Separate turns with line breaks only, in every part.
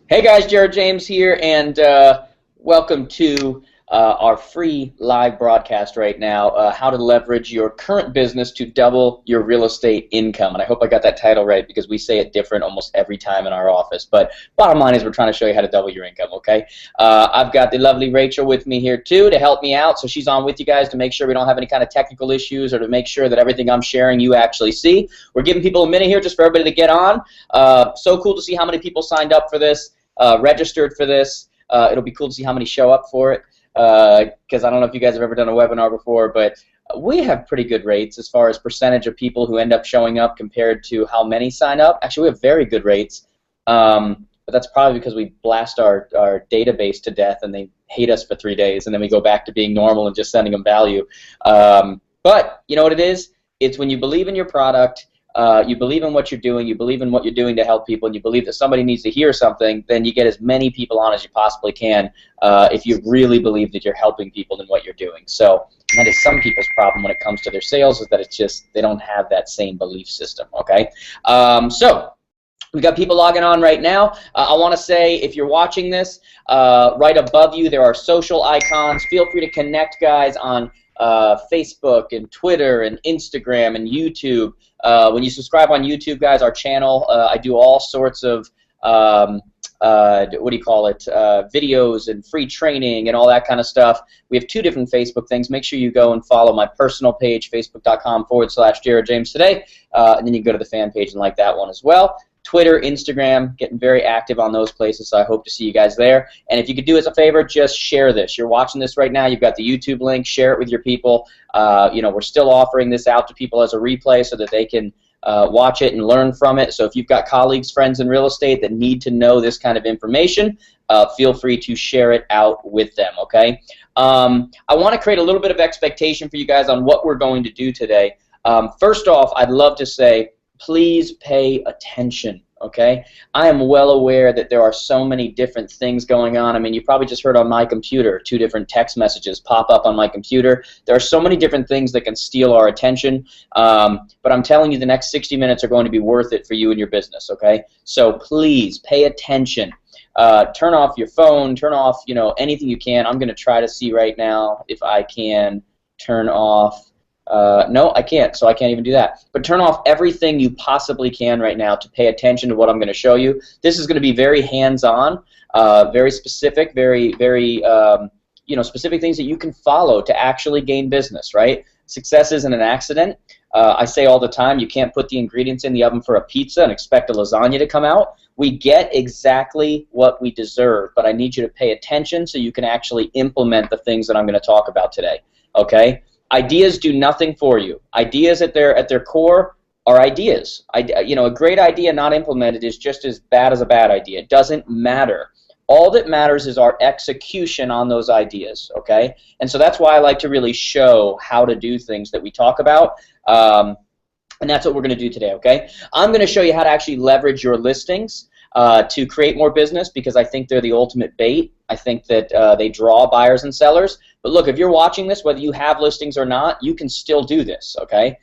Hey guys, Jared James here, and welcome to our free live broadcast right now, how to leverage your current business to double your real estate income. And I hope I got that title right because we say it different almost every time in our office. But bottom line is we're trying to show you how to double your income, okay? I've got the lovely Rachel with me here too to help me out. So she's on with you guys to make sure we don't have any kind of technical issues or to make sure that everything I'm sharing you actually see. We're giving people a minute here just for everybody to get on. So cool to see how many people signed up for this. Registered for this. It'll be cool to see how many show up for it because I don't know if you guys have ever done a webinar before, but we have pretty good rates as far as percentage of people who end up showing up compared to how many sign up. Actually, we have very good rates, but that's probably because we blast our database to death and they hate us for 3 days, and then we go back to being normal and just sending them value. But you know what it is? It's when you believe in your product, you believe in what you're doing, you believe in what you're doing to help people, and you believe that somebody needs to hear something, then you get as many people on as you possibly can if you really believe that you're helping people in what you're doing. So that is some people's problem when it comes to their sales, is that it's just they don't have that same belief system, okay? So we've got people logging on right now. I want to say, if you're watching this, right above you there are social icons. Feel free to connect, guys, on Facebook and Twitter and Instagram and YouTube. When you subscribe on YouTube, guys, our channel, I do all sorts of videos and free training and all that kind of stuff. We have 2 different Facebook things. Make sure you go and follow my personal page, facebook.com/Jared James Today, and then you can go to the fan page and like that one as well. Twitter, Instagram, getting very active on those places, so I hope to see you guys there. And if you could do us a favor, just share this. You're watching this right now. You've got the YouTube link. Share it with your people. We're still offering this out to people as a replay so that they can watch it and learn from it. So if you've got colleagues, friends in real estate that need to know this kind of information, feel free to share it out with them, okay? I want to create a little bit of expectation for you guys on what we're going to do today. First off, I'd love to say, please pay attention, okay? I am well aware that there are so many different things going on. I mean, you probably just heard on my computer 2 different text messages pop up on my computer. There are so many different things that can steal our attention, but I'm telling you the next 60 minutes are going to be worth it for you and your business, okay? So please pay attention. Turn off your phone, turn off, anything you can. I'm going to try to see right now if I can turn off. No, I can't, so I can't even do that. But turn off everything you possibly can right now to pay attention to what I'm going to show you. This is going to be very hands-on, very specific, very specific things that you can follow to actually gain business, right? Success isn't an accident. I say all the time, you can't put the ingredients in the oven for a pizza and expect a lasagna to come out. We get exactly what we deserve, but I need you to pay attention so you can actually implement the things that I'm going to talk about today, okay? Ideas do nothing for you. Ideas at their core are ideas. A great idea not implemented is just as bad as a bad idea. It doesn't matter. All that matters is our execution on those ideas, okay? And so that's why I like to really show how to do things that we talk about, and that's what we're going to do today, okay? I'm going to show you how to actually leverage your listings to create more business, because I think they're the ultimate bait. I think that they draw buyers and sellers. But look, if you're watching this, whether you have listings or not, you can still do this, okay?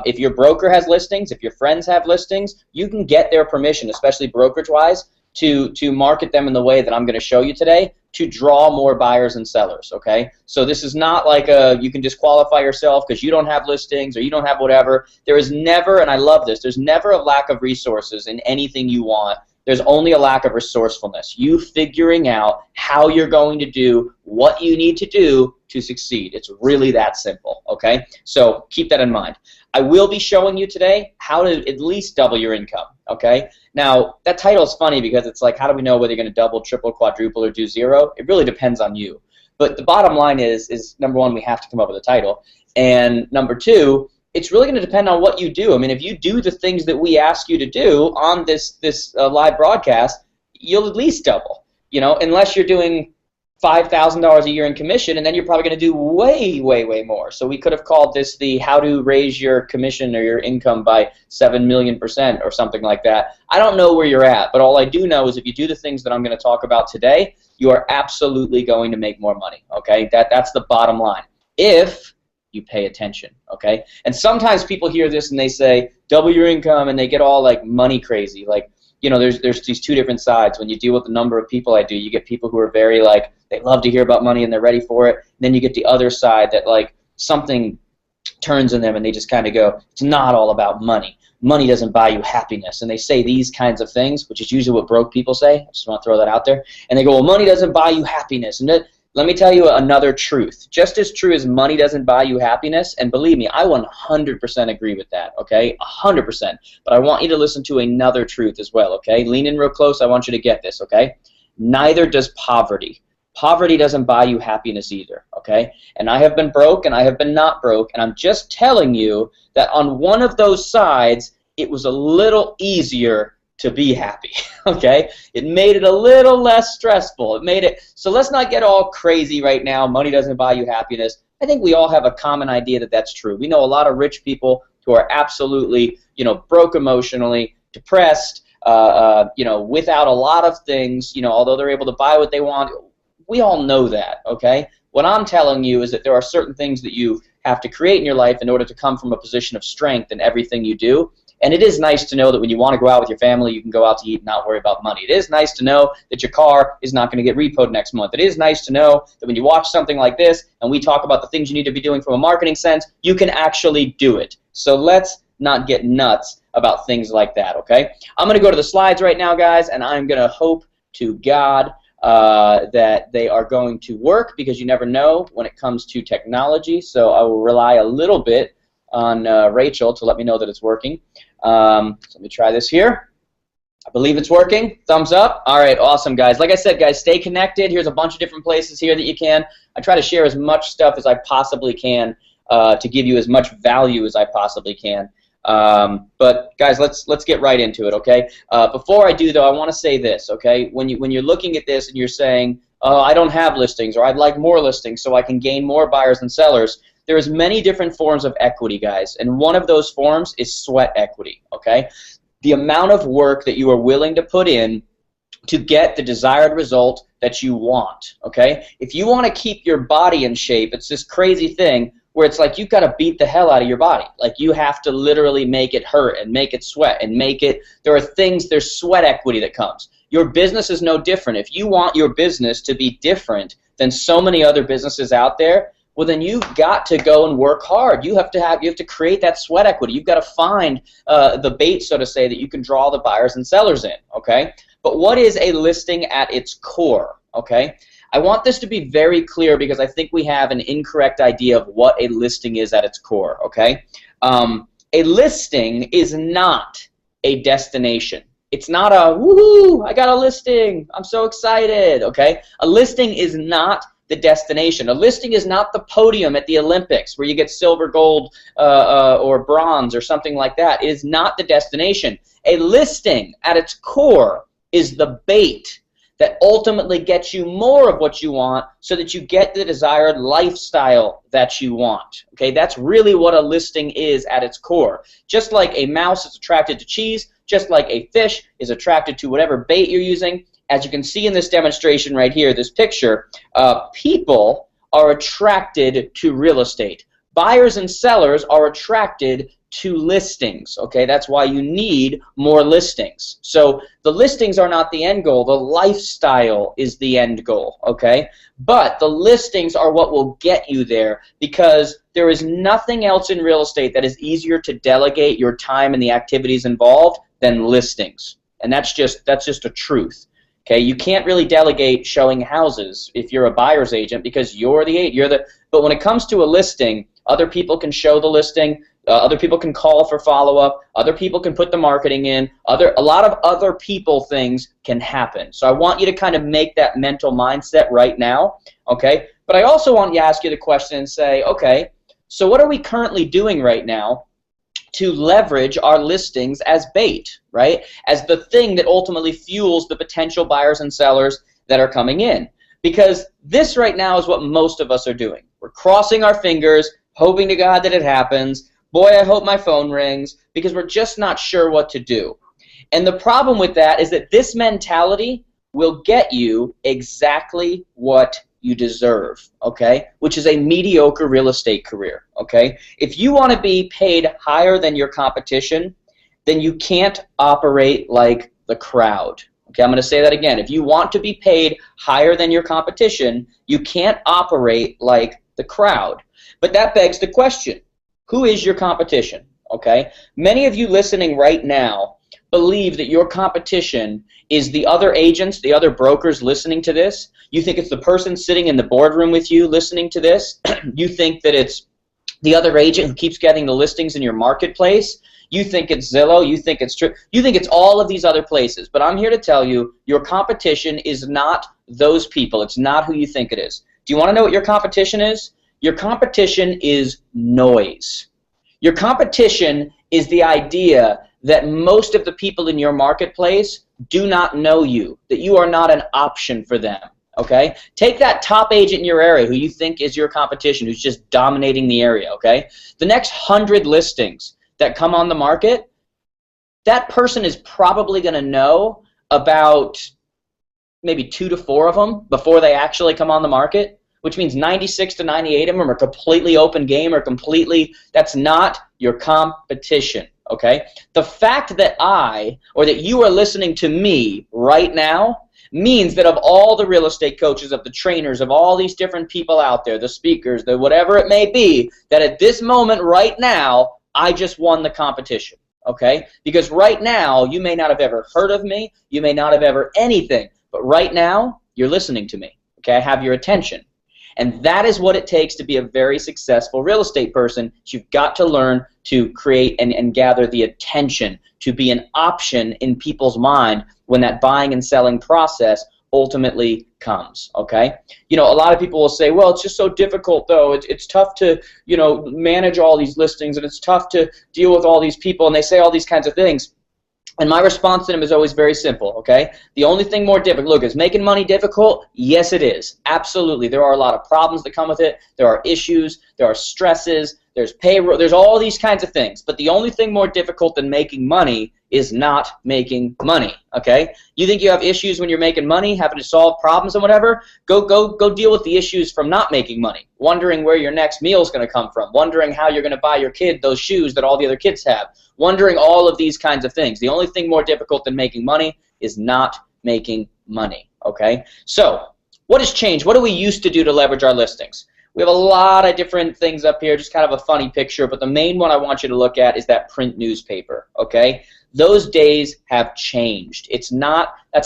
If your broker has listings, if your friends have listings, you can get their permission, especially brokerage-wise, to market them in the way that I'm going to show you today to draw more buyers and sellers, okay? So this is not like you can disqualify yourself because you don't have listings or you don't have whatever. There is never, and I love this, there's never a lack of resources in anything you want. There's only a lack of resourcefulness. You figuring out how you're going to do what you need to do to succeed. It's really that simple, okay? So keep that in mind. I will be showing you today how to at least double your income, okay? Now, that title is funny because it's like, how do we know whether you're going to double, triple, quadruple, or do 0? It really depends on you. But the bottom line is number 1, we have to come up with a title. And number 2, it's really going to depend on what you do. I mean, if you do the things that we ask you to do on this live broadcast, you'll at least double, unless you're doing $5,000 a year in commission, and then you're probably going to do way, way, way more. So we could have called this the how to raise your commission or your income by 7,000,000% or something like that. I don't know where you're at, but all I do know is if you do the things that I'm going to talk about today, you are absolutely going to make more money, okay? That's the bottom line. If you pay attention, okay? And sometimes people hear this and they say, double your income, and they get all like money crazy. Like, there's these two different sides. When you deal with the number of people I do, you get people who are very like, they love to hear about money and they're ready for it. And then you get the other side that like something turns in them and they just kind of go, it's not all about money. Money doesn't buy you happiness. And they say these kinds of things, which is usually what broke people say. I just want to throw that out there. And they go, well, money doesn't buy you happiness. And let me tell you another truth. Just as true as money doesn't buy you happiness, and believe me, I 100% agree with that, okay? 100%. But I want you to listen to another truth as well, okay? Lean in real close. I want you to get this, okay? Neither does poverty. Poverty doesn't buy you happiness either, okay? And I have been broke and I have been not broke, and I'm just telling you that on one of those sides, it was a little easier to be happy, okay? It made it a little less stressful. It made it, so let's not get all crazy right now. Money doesn't buy you happiness. I think we all have a common idea that that's true. We know a lot of rich people who are absolutely, broke emotionally, depressed, without a lot of things, although they're able to buy what they want. We all know that, okay? What I'm telling you is that there are certain things that you have to create in your life in order to come from a position of strength in everything you do. And it is nice to know that when you want to go out with your family, you can go out to eat and not worry about money. It is nice to know that your car is not going to get repoed next month. It is nice to know that when you watch something like this and we talk about the things you need to be doing from a marketing sense, you can actually do it. So let's not get nuts about things like that, okay? I'm going to go to the slides right now, guys, and I'm going to hope to God that they are going to work, because you never know when it comes to technology. So I will rely a little bit on Rachel to let me know that it's working. So let me try this here. I believe it's working. Thumbs up. All right, awesome, guys. Like I said, guys, stay connected. Here's a bunch of different places here that you can. I try to share as much stuff as I possibly can to give you as much value as I possibly can. But guys, let's get right into it, okay? Before I do, though, I want to say this, okay? When you're looking at this and you're saying, oh, I don't have listings, or I'd like more listings so I can gain more buyers and sellers, there's many different forms of equity, guys, and one of those forms is sweat equity, okay? The amount of work that you are willing to put in to get the desired result that you want, okay? If you want to keep your body in shape, it's this crazy thing where it's like you've got to beat the hell out of your body. Like you have to literally make it hurt and make it sweat and make it, there's sweat equity that comes. Your business is no different. If you want your business to be different than so many other businesses out there, well, then you've got to go and work hard. You have to create that sweat equity. You've got to find the bait, so to say, that you can draw the buyers and sellers in, okay? But what is a listing at its core, okay? I want this to be very clear because I think we have an incorrect idea of what a listing is at its core, okay? A listing is not a destination. It's not a, woohoo, I got a listing, I'm so excited, okay? A listing is not the destination. A listing is not the podium at the Olympics where you get silver, gold, or bronze or something like that. It is not the destination. A listing at its core is the bait that ultimately gets you more of what you want so that you get the desired lifestyle that you want. Okay, that's really what a listing is at its core. Just like a mouse is attracted to cheese, just like a fish is attracted to whatever bait you're using, as you can see in this demonstration right here, this picture, people are attracted to real estate. Buyers and sellers are attracted to listings, okay? That's why you need more listings. So the listings are not the end goal. The lifestyle is the end goal, okay? But the listings are what will get you there, because there is nothing else in real estate that is easier to delegate your time and the activities involved than listings. And that's just a truth. Okay, you can't really delegate showing houses if you're a buyer's agent because you're the agent. But when it comes to a listing, other people can show the listing, other people can call for follow-up, other people can put the marketing in, a lot of other people things can happen. So I want you to kind of make that mental mindset right now, okay? But I also want to ask you the question and say, okay, so what are we currently doing right now to leverage our listings as bait, right? As the thing that ultimately fuels the potential buyers and sellers that are coming in. Because this right now is what most of us are doing. We're crossing our fingers, hoping to God that it happens. Boy, I hope my phone rings, because we're just not sure what to do. And the problem with that is that this mentality will get you exactly what you deserve, okay? Which is a mediocre real estate career, okay? If you want to be paid higher than your competition, then you can't operate like the crowd. Okay, I'm going to say that again. If you want to be paid higher than your competition, you can't operate like the crowd. But that begs the question, who is your competition? Okay, many of you listening right now believe that your competition is the other agents, the other brokers listening to this. You think it's the person sitting in the boardroom with you listening to this. You think that it's the other agent who keeps getting the listings in your marketplace. You think it's Zillow. You think it's you think it's all of these other places. But I'm here to tell you, your competition is not those people. It's not who you think it is. Do you want to know what your competition is? Your competition is noise. Your competition is the idea that most of the people in your marketplace do not know you, that you are not an option for them. Okay? Take that top agent in your area who you think is your competition, who's just dominating the area. Okay? The next 100 listings that come on the market, that person is probably going to know about maybe 2 to 4 of them before they actually come on the market, which means 96 to 98 of them are completely open game or completely, that's not your competition. Okay? The fact that that you are listening to me right now means that of all the real estate coaches, of the trainers, of all these different people out there, the speakers, the whatever it may be, that at this moment right now, I just won the competition. Okay? Because right now, you may not have ever heard of me, you may not have ever anything, but right now, you're listening to me. Okay? I have your attention. And that is what it takes to be a very successful real estate person. You've got to learn to create and gather the attention, to be an option in people's mind when that buying and selling process ultimately comes. Okay? You know, a lot of people will say, well, it's just so difficult, though. It's tough to, you know, manage all these listings, and it's tough to deal with all these people, and they say all these kinds of things. And my response to them is always very simple, okay? The only thing more difficult, look, is making money difficult? Yes, it is. Absolutely. There are a lot of problems that come with it. There are issues. There are stresses. There's payroll. There's all these kinds of things. But the only thing more difficult than making money is not making money, okay? You think you have issues when you're making money, having to solve problems and whatever? Go deal with the issues from not making money, wondering where your next meal is going to come from, wondering how you're going to buy your kid those shoes that all the other kids have, wondering all of these kinds of things. The only thing more difficult than making money is not making money, okay? So, what has changed? What do we used to do to leverage our listings? We have a lot of different things up here, just kind of a funny picture, but the main one I want you to look at is that print newspaper, okay? Those days have changed. That's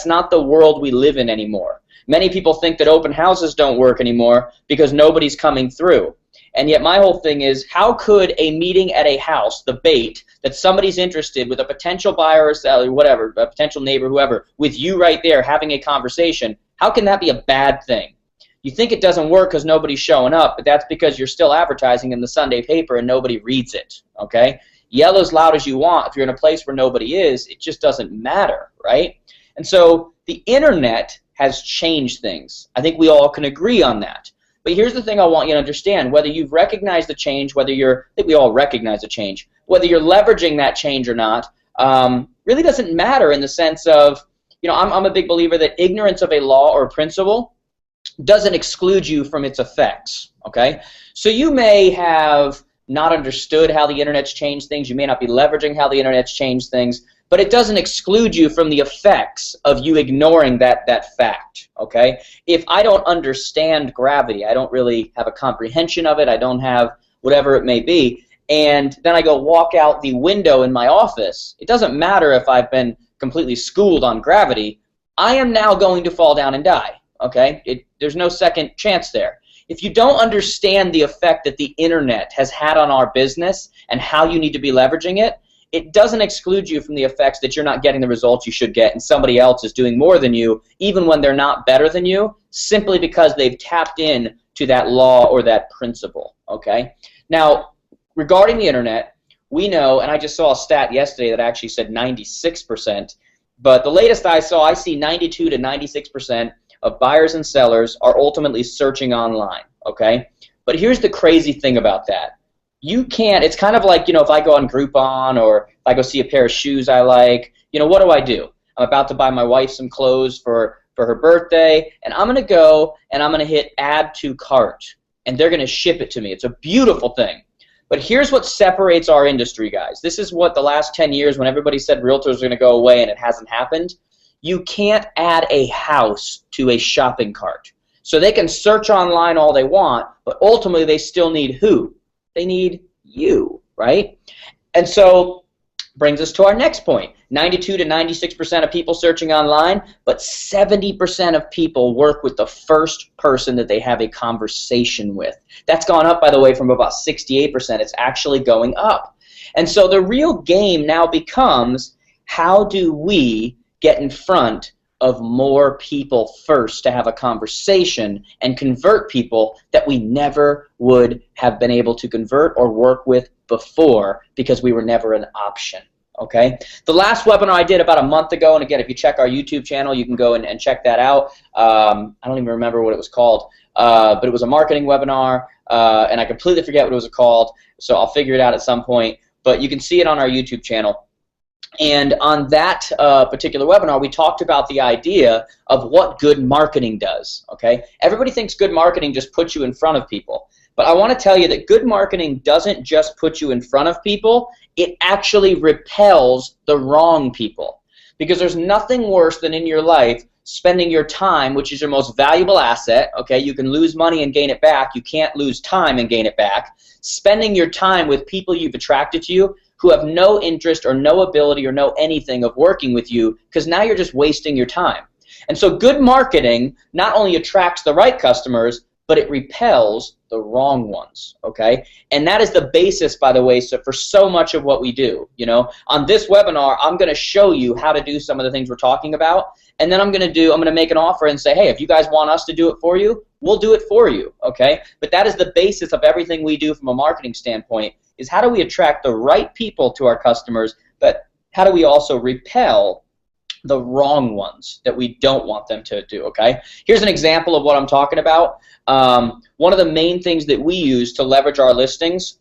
not the world we live in anymore. Many people think that open houses don't work anymore because nobody's coming through. And yet my whole thing is, how could a meeting at a house, the bait, that somebody's interested with a potential buyer or seller, whatever, a potential neighbor, whoever, with you right there having a conversation, how can that be a bad thing? You think it doesn't work because nobody's showing up, but that's because you're still advertising in the Sunday paper and nobody reads it, okay? Yell as loud as you want. If you're in a place where nobody is, it just doesn't matter, right? And so the internet has changed things. I think we all can agree on that. But here's the thing I want you to understand. Whether you've recognized the change, I think we all recognize the change, whether you're leveraging that change or not, really doesn't matter in the sense of, you know, I'm a big believer that ignorance of a law or principle doesn't exclude you from its effects, okay? So you may have not understood how the internet's changed things, you may not be leveraging how the internet's changed things, but it doesn't exclude you from the effects of you ignoring that fact, okay? If I don't understand gravity, I don't really have a comprehension of it, I don't have whatever it may be, and then I go walk out the window in my office, it doesn't matter if I've been completely schooled on gravity, I am now going to fall down and die, okay? There's no second chance there. If you don't understand the effect that the internet has had on our business and how you need to be leveraging it, it doesn't exclude you from the effects that you're not getting the results you should get and somebody else is doing more than you, even when they're not better than you, simply because they've tapped in to that law or that principle, okay? Now, regarding the internet, we know, and I just saw a stat yesterday that actually said 96%, but the latest I saw, I see 92 to 96% of buyers and sellers are ultimately searching online, okay? But here's the crazy thing about that. You can't, it's kind of like, you know, if I go on Groupon or if I go see a pair of shoes I like, you know, what do? I'm about to buy my wife some clothes for her birthday, and I'm going to go and I'm going to hit add to cart, and they're going to ship it to me. It's a beautiful thing. But here's what separates our industry, guys. This is what the last 10 years, when everybody said realtors are going to go away and it hasn't happened, you can't add a house to a shopping cart. So they can search online all they want, but ultimately they still need who? They need you, right? And so brings us to our next point. 92 to 96% of people searching online, but 70% of people work with the first person that they have a conversation with. That's gone up, by the way, from about 68%. It's actually going up. And so the real game now becomes, how do we get in front of more people first to have a conversation and convert people that we never would have been able to convert or work with before because we were never an option. Okay? The last webinar I did about a month ago, and again, if you check our YouTube channel, you can go and check that out. I don't even remember what it was called, but it was a marketing webinar, and I completely forget what it was called, so I'll figure it out at some point. But you can see it on our YouTube channel. And on that particular webinar, we talked about the idea of what good marketing does. Okay? Everybody thinks good marketing just puts you in front of people. But I want to tell you that good marketing doesn't just put you in front of people, it actually repels the wrong people. Because there's nothing worse than in your life spending your time, which is your most valuable asset. Okay? You can lose money and gain it back. You can't lose time and gain it back. Spending your time with people you've attracted to you who have no interest or no ability or no anything of working with you, because now you're just wasting your time. And so good marketing not only attracts the right customers, but it repels the wrong ones, okay? And that is the basis, by the way, for so much of what we do, you know? On this webinar, I'm going to show you how to do some of the things we're talking about, and then I'm going to make an offer and say, hey, if you guys want us to do it for you, we'll do it for you, okay? But that is the basis of everything we do from a marketing standpoint, is how do we attract the right people to our customers, but how do we also repel the wrong ones that we don't want them to do, okay? Here's an example of what I'm talking about. One of the main things that we use to leverage our listings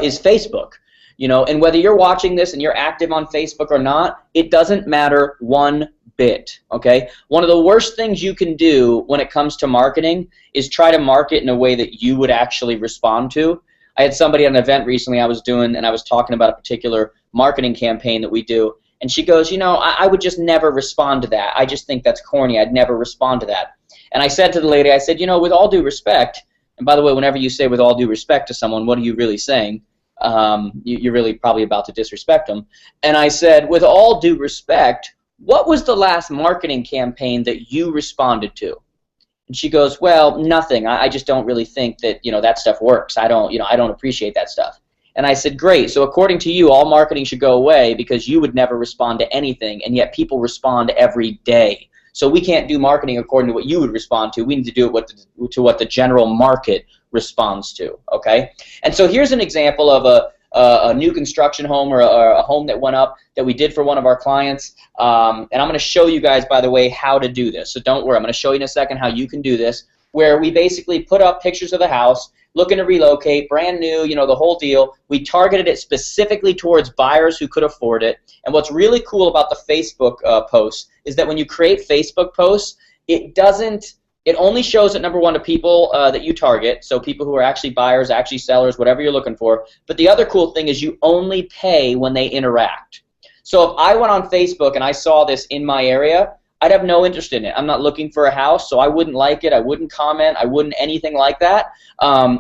is Facebook. You know, and whether you're watching this and you're active on Facebook or not, it doesn't matter one bit, okay? One of the worst things you can do when it comes to marketing is try to market in a way that you would actually respond to. I had somebody at an event recently I was doing, and I was talking about a particular marketing campaign that we do, and she goes, you know, I would just never respond to that. I just think that's corny. I'd never respond to that. And I said to the lady, I said, you know, with all due respect, and by the way, whenever you say with all due respect to someone, what are you really saying? You're really probably about to disrespect them. And I said, with all due respect, what was the last marketing campaign that you responded to? And she goes, well, nothing. I just don't really think that, you know, that stuff works. I don't appreciate that stuff. And I said, great. So according to you, all marketing should go away because you would never respond to anything, and yet people respond every day. So we can't do marketing according to what you would respond to. We need to do it to what the general market responds to, okay? And so here's an example of a new construction home or a home that went up that we did for one of our clients. And I'm going to show you guys, by the way, how to do this. So don't worry. I'm going to show you in a second how you can do this, where we basically put up pictures of the house, looking to relocate, brand new, you know, the whole deal. We targeted it specifically towards buyers who could afford it. And what's really cool about the Facebook posts is that when you create Facebook posts, it only shows it, number one, to people that you target, so people who are actually buyers, actually sellers, whatever you're looking for. But the other cool thing is you only pay when they interact. So if I went on Facebook and I saw this in my area, I'd have no interest in it. I'm not looking for a house, so I wouldn't like it. I wouldn't comment. I wouldn't anything like that,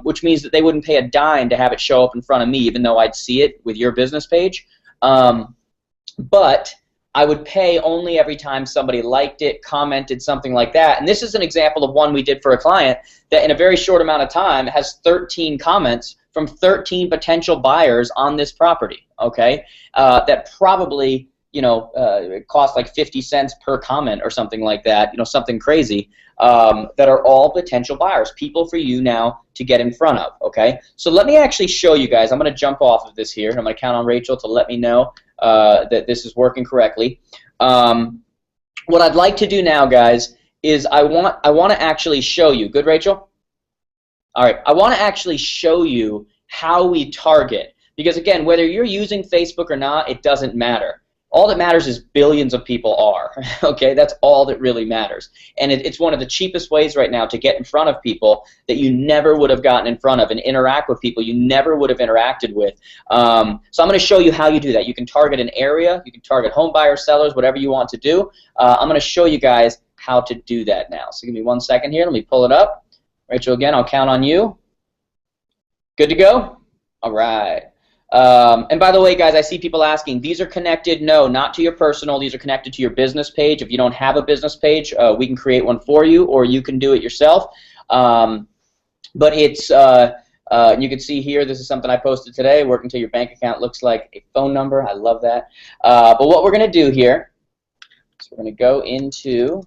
which means that they wouldn't pay a dime to have it show up in front of me, even though I'd see it with your business page. But I would pay only every time somebody liked it, commented, something like that. And this is an example of one we did for a client that in a very short amount of time has 13 comments from 13 potential buyers on this property, okay? That probably, you know, it costs like 50 cents per comment or something like that, you know, something crazy, that are all potential buyers, people for you now to get in front of, okay? So let me actually show you guys. I'm going to jump off of this here, and I'm going to count on Rachel to let me know that this is working correctly. What I'd like to do now, guys, is I want to actually show you. Good, Rachel? All right. I want to actually show you how we target, because again, whether you're using Facebook or not, it doesn't matter. All that matters is billions of people are. Okay, that's all that really matters. And it's one of the cheapest ways right now to get in front of people that you never would have gotten in front of and interact with people you never would have interacted with. So I'm going to show you how you do that. You can target an area, you can target home buyers, sellers, whatever you want to do. I'm going to show you guys how to do that now. So give me 1 second here. Let me pull it up. Rachel, again, I'll count on you. Good to go? All right. And by the way, guys, I see people asking, these are connected. No, not to your personal. These are connected to your business page. If you don't have a business page, we can create one for you, or you can do it yourself. But it's, you can see here, this is something I posted today, work until your bank account looks like a phone number. I love that. But what we're going to do here is we're going to go into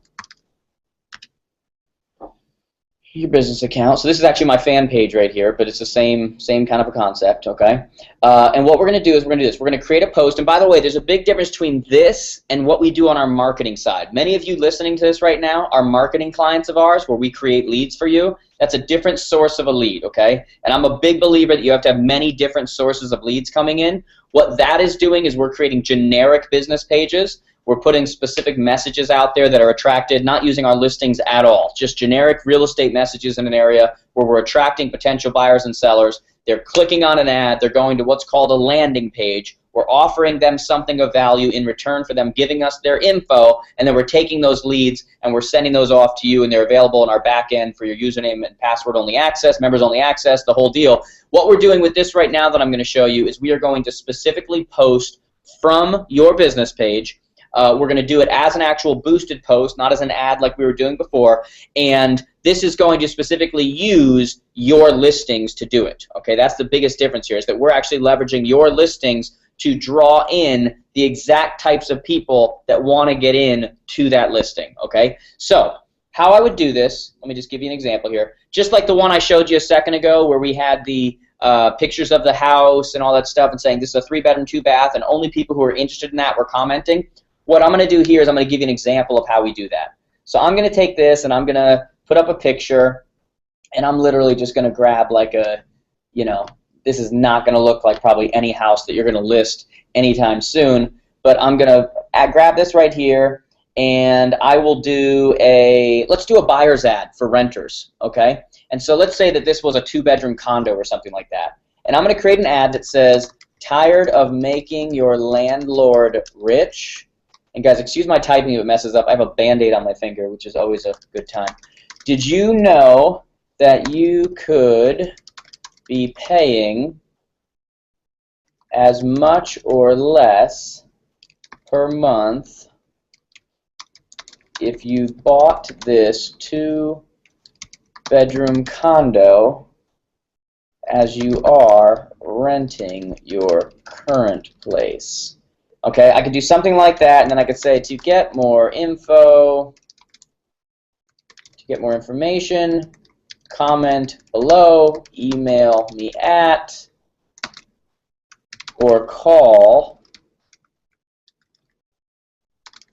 your business account. So this is actually my fan page right here, but it's the same kind of a concept, okay? And what we're going to do is we're going to do this. We're going to create a post. And by the way, there's a big difference between this and what we do on our marketing side. Many of you listening to this right now are marketing clients of ours where we create leads for you. That's a different source of a lead, okay? And I'm a big believer that you have to have many different sources of leads coming in. What that is doing is we're creating generic business pages. We're putting specific messages out there that are attracted, not using our listings at all, just generic real estate messages in an area where we're attracting potential buyers and sellers. They're clicking on an ad. They're going to what's called a landing page. We're offering them something of value in return for them giving us their info, and then we're taking those leads and we're sending those off to you, and they're available in our back end for your username and password only access, members only access, the whole deal. What we're doing with this right now that I'm going to show you is we are going to specifically post from your business page. We're going to do it as an actual boosted post, not as an ad like we were doing before, and this is going to specifically use your listings to do it. Okay, that's the biggest difference here, is that we're actually leveraging your listings to draw in the exact types of people that want to get in to that listing. Okay, so how I would do this, let me just give you an example here. Just like the one I showed you a second ago where we had the pictures of the house and all that stuff and saying this is a 3-bedroom, 2-bath, and only people who are interested in that were commenting. What I'm going to do here is I'm going to give you an example of how we do that. So I'm going to take this and I'm going to put up a picture, and I'm literally just going to grab like a, you know, this is not going to look like probably any house that you're going to list anytime soon, but I'm going to grab this right here, and I will do a, let's do a buyer's ad for renters, okay? And so let's say that this was a 2-bedroom condo or something like that. And I'm going to create an ad that says, tired of making your landlord rich. And guys, excuse my typing if it messes up. I have a Band-Aid on my finger, which is always a good time. Did you know that you could be paying as much or less per month if you bought this 2-bedroom condo as you are renting your current place? Okay, I could do something like that, and then I could say, to get more info, to get more information, comment below, email me at, or call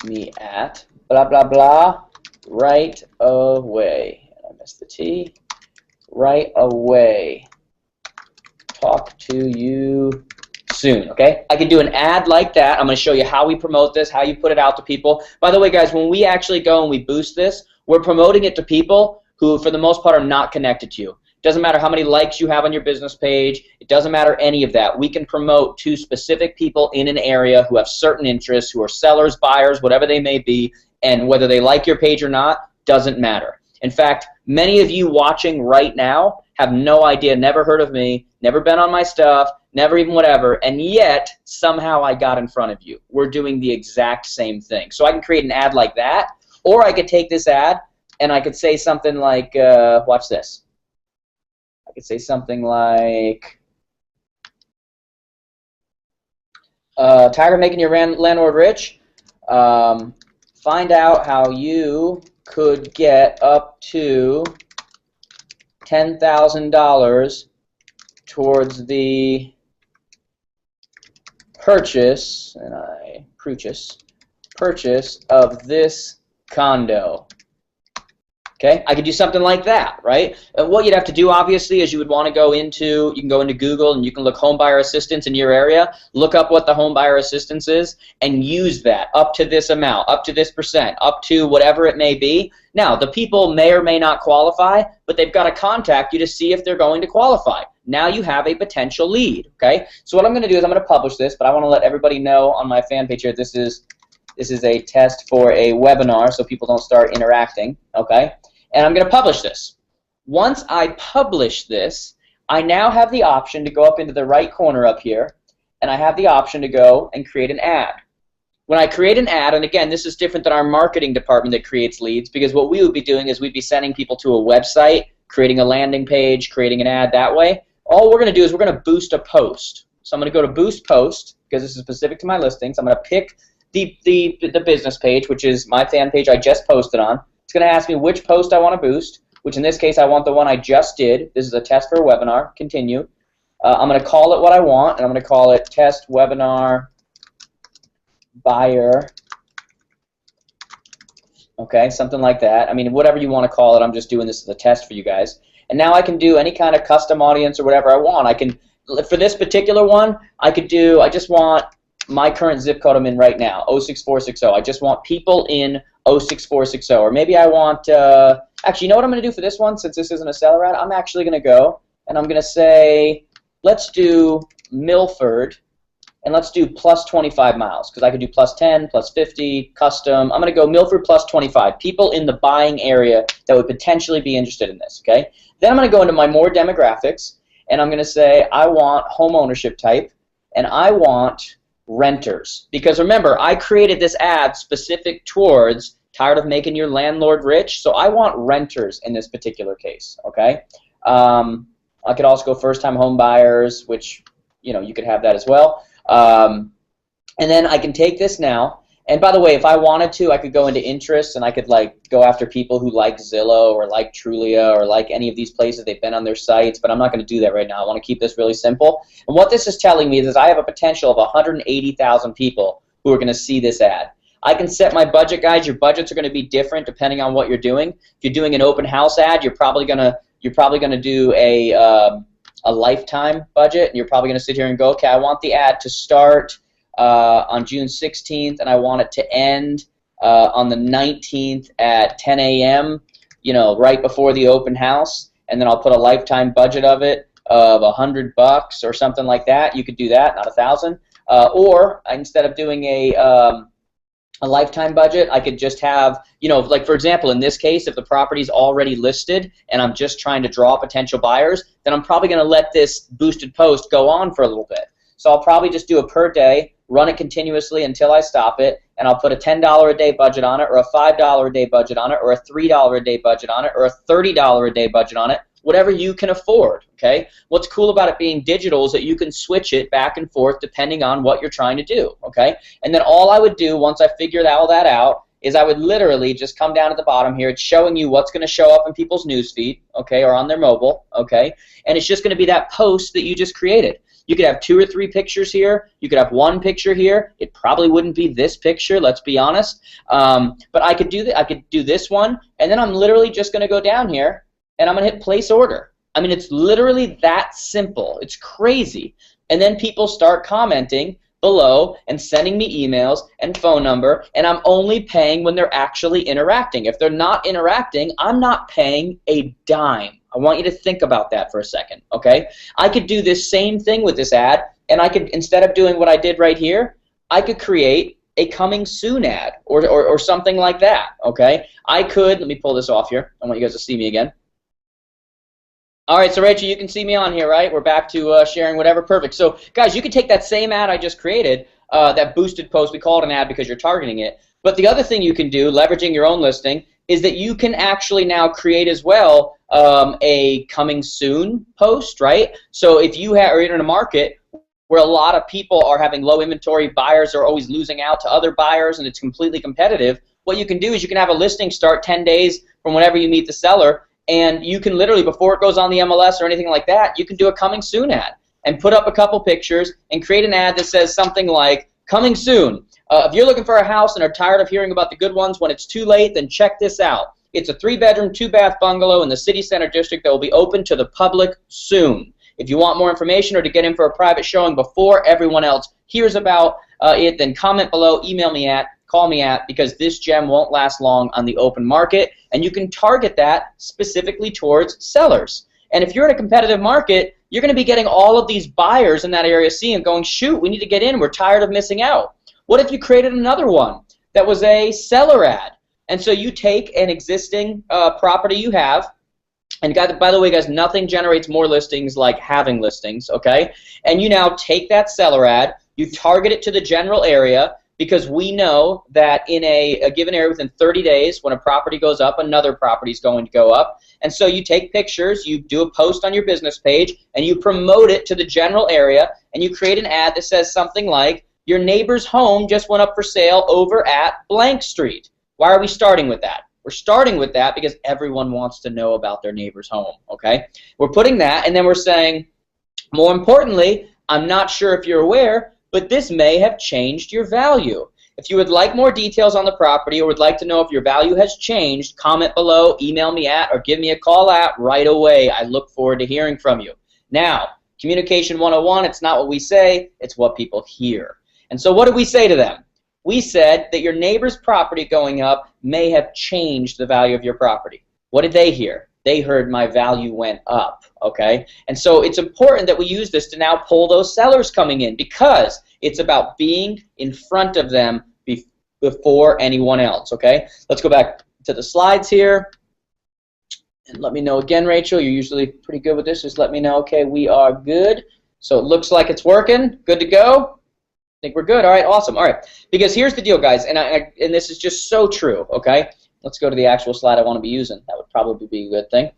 me at, blah, blah, blah, right away. I missed the T. Right away. Talk to you soon, okay? I can do an ad like that. I'm going to show you how we promote this, how you put it out to people. By the way, guys, when we actually go and we boost this, we're promoting it to people who, for the most part, are not connected to you. It doesn't matter how many likes you have on your business page. It doesn't matter any of that. We can promote to specific people in an area who have certain interests, who are sellers, buyers, whatever they may be, and whether they like your page or not doesn't matter. In fact, many of you watching right now have no idea, never heard of me, never been on my stuff, never even whatever, and yet somehow I got in front of you. We're doing the exact same thing. So I can create an ad like that, or I could take this ad and I could say something like, watch this. I could say something like, tired of making your landlord rich? Find out how you could get up to $10,000 towards the purchase of this condo. Okay, I could do something like that, right? And what you'd have to do, obviously, is you would want to go into, you can go into Google and you can look home buyer assistance in your area, look up what the home buyer assistance is, and use that up to this amount, up to this percent, up to whatever it may be. Now, the people may or may not qualify, but they've got to contact you to see if they're going to qualify. Now you have a potential lead, okay? So what I'm going to do is I'm going to publish this, but I want to let everybody know on my fan page here, this is a test for a webinar so people don't start interacting, okay? And I'm going to publish this. Once I publish this, I now have the option to go up into the right corner up here, and I have the option to go and create an ad. When I create an ad, and again, this is different than our marketing department that creates leads, because what we would be doing is we'd be sending people to a website, creating a landing page, creating an ad that way. All we're going to do is we're going to boost a post. So I'm going to go to Boost Post, because this is specific to my listings. I'm going to pick the business page, which is my fan page I just posted on. It's going to ask me which post I want to boost, which in this case I want the one I just did. This is a test for a webinar. Continue. I'm going to call it what I want, and I'm going to call it Test Webinar Buyer. Okay, something like that. I mean, whatever you want to call it, I'm just doing this as a test for you guys. And now I can do any kind of custom audience or whatever I want. I can, for this particular one, I just want my current zip code I'm in right now, 06460. I just want people in 06460. Or maybe I want, actually, you know what I'm going to do for this one, since this isn't a seller ad? I'm actually going to go, and I'm going to say, let's do Milford, and let's do plus 25 miles, because I could do plus 10, plus 50, custom. I'm going to go Milford plus 25, people in the buying area that would potentially be interested in this, okay? Then I'm going to go into my more demographics, and I'm going to say I want home ownership type, and I want renters. Because remember, I created this ad specific towards tired of making your landlord rich, so I want renters in this particular case, okay? I could also go first-time home buyers, which, you know, you could have that as well. And then I can take this now, and by the way, if I wanted to, I could go into interests, and I could like go after people who like Zillow or like Trulia or like any of these places they've been on their sites, but I'm not going to do that right now. I want to keep this really simple. And what this is telling me is I have a potential of 180,000 people who are going to see this ad. I can set my budget, guys. Your budgets are going to be different depending on what you're doing. If you're doing an open house ad, you're probably going to do a lifetime budget, and you're probably going to sit here and go, okay, I want the ad to start on June 16th, and I want it to end on the 19th at 10 a.m., you know, right before the open house, and then I'll put a lifetime budget of it of $100 or something like that. You could do that, not $1,000. Or instead of doing a lifetime budget, I could just have, you know, like for example, in this case, if the property's already listed and I'm just trying to draw potential buyers, then I'm probably going to let this boosted post go on for a little bit. So I'll probably just do it per day, run it continuously until I stop it, and I'll put a $10 a day budget on it, or a $5 a day budget on it, or a $3 a day budget on it, or a $30 a day budget on it, whatever you can afford, okay? What's cool about it being digital is that you can switch it back and forth depending on what you're trying to do, okay? And then all I would do once I figured all that out is I would literally just come down at the bottom here. It's showing you what's going to show up in people's newsfeed, okay, or on their mobile, okay? And it's just going to be that post that you just created. You could have 2 or 3 pictures here. You could have 1 picture here. It probably wouldn't be this picture, let's be honest. But I could do this one, and then I'm literally just going to go down here, and I'm going to hit place order. I mean, it's literally that simple. It's crazy. And then people start commenting below and sending me emails and phone number, and I'm only paying when they're actually interacting. If they're not interacting, I'm not paying a dime. I want you to think about that for a second, okay? I could do this same thing with this ad, and I could, instead of doing what I did right here, I could create a coming soon ad or something like that, okay? I could, let me pull this off here. I want you guys to see me again. All right, so Rachel, you can see me on here, right? We're back to sharing whatever. Perfect. So, guys, you could take that same ad I just created, that boosted post. We call it an ad because you're targeting it. But the other thing you can do, leveraging your own listing, is that you can actually now create as well a coming soon post, right? So if you are in a market where a lot of people are having low inventory, buyers are always losing out to other buyers, and it's completely competitive, what you can do is you can have a listing start 10 days from whenever you meet the seller, and you can literally, before it goes on the MLS or anything like that, you can do a coming soon ad and put up a couple pictures and create an ad that says something like, coming soon. If you're looking for a house and are tired of hearing about the good ones when it's too late, then check this out. It's a 3-bedroom, 2-bath bungalow in the city center district that will be open to the public soon. If you want more information or to get in for a private showing before everyone else hears about it, then comment below, email me at, call me at, because this gem won't last long on the open market, and you can target that specifically towards sellers. And if you're in a competitive market, you're going to be getting all of these buyers in that area seeing, going, shoot, we need to get in, we're tired of missing out. What if you created another one that was a seller ad? And so you take an existing property you have, and by the way, guys, nothing generates more listings like having listings, okay? And you now take that seller ad, you target it to the general area, because we know that in a given area within 30 days, when a property goes up, another property is going to go up. And so you take pictures, you do a post on your business page, and you promote it to the general area, and you create an ad that says something like, your neighbor's home just went up for sale over at blank street. Why are we starting with that? We're starting with that because everyone wants to know about their neighbor's home, okay? We're putting that, and then we're saying, more importantly, I'm not sure if you're aware, but this may have changed your value. If you would like more details on the property or would like to know if your value has changed, comment below, email me at, or give me a call at right away. I look forward to hearing from you. Now, Communication 101, it's not what we say, it's what people hear. And so what did we say to them? We said that your neighbor's property going up may have changed the value of your property. What did they hear? They heard my value went up, okay? And so it's important that we use this to now pull those sellers coming in, because it's about being in front of them before anyone else, okay? Let's go back to the slides here. And let me know again, Rachel. You're usually pretty good with this. Just let me know, okay, we are good. So it looks like it's working. Good to go? I think we're good. All right, awesome. All right, because here's the deal, guys, and this is just so true, okay? Let's go to the actual slide I want to be using. That would probably be a good thing.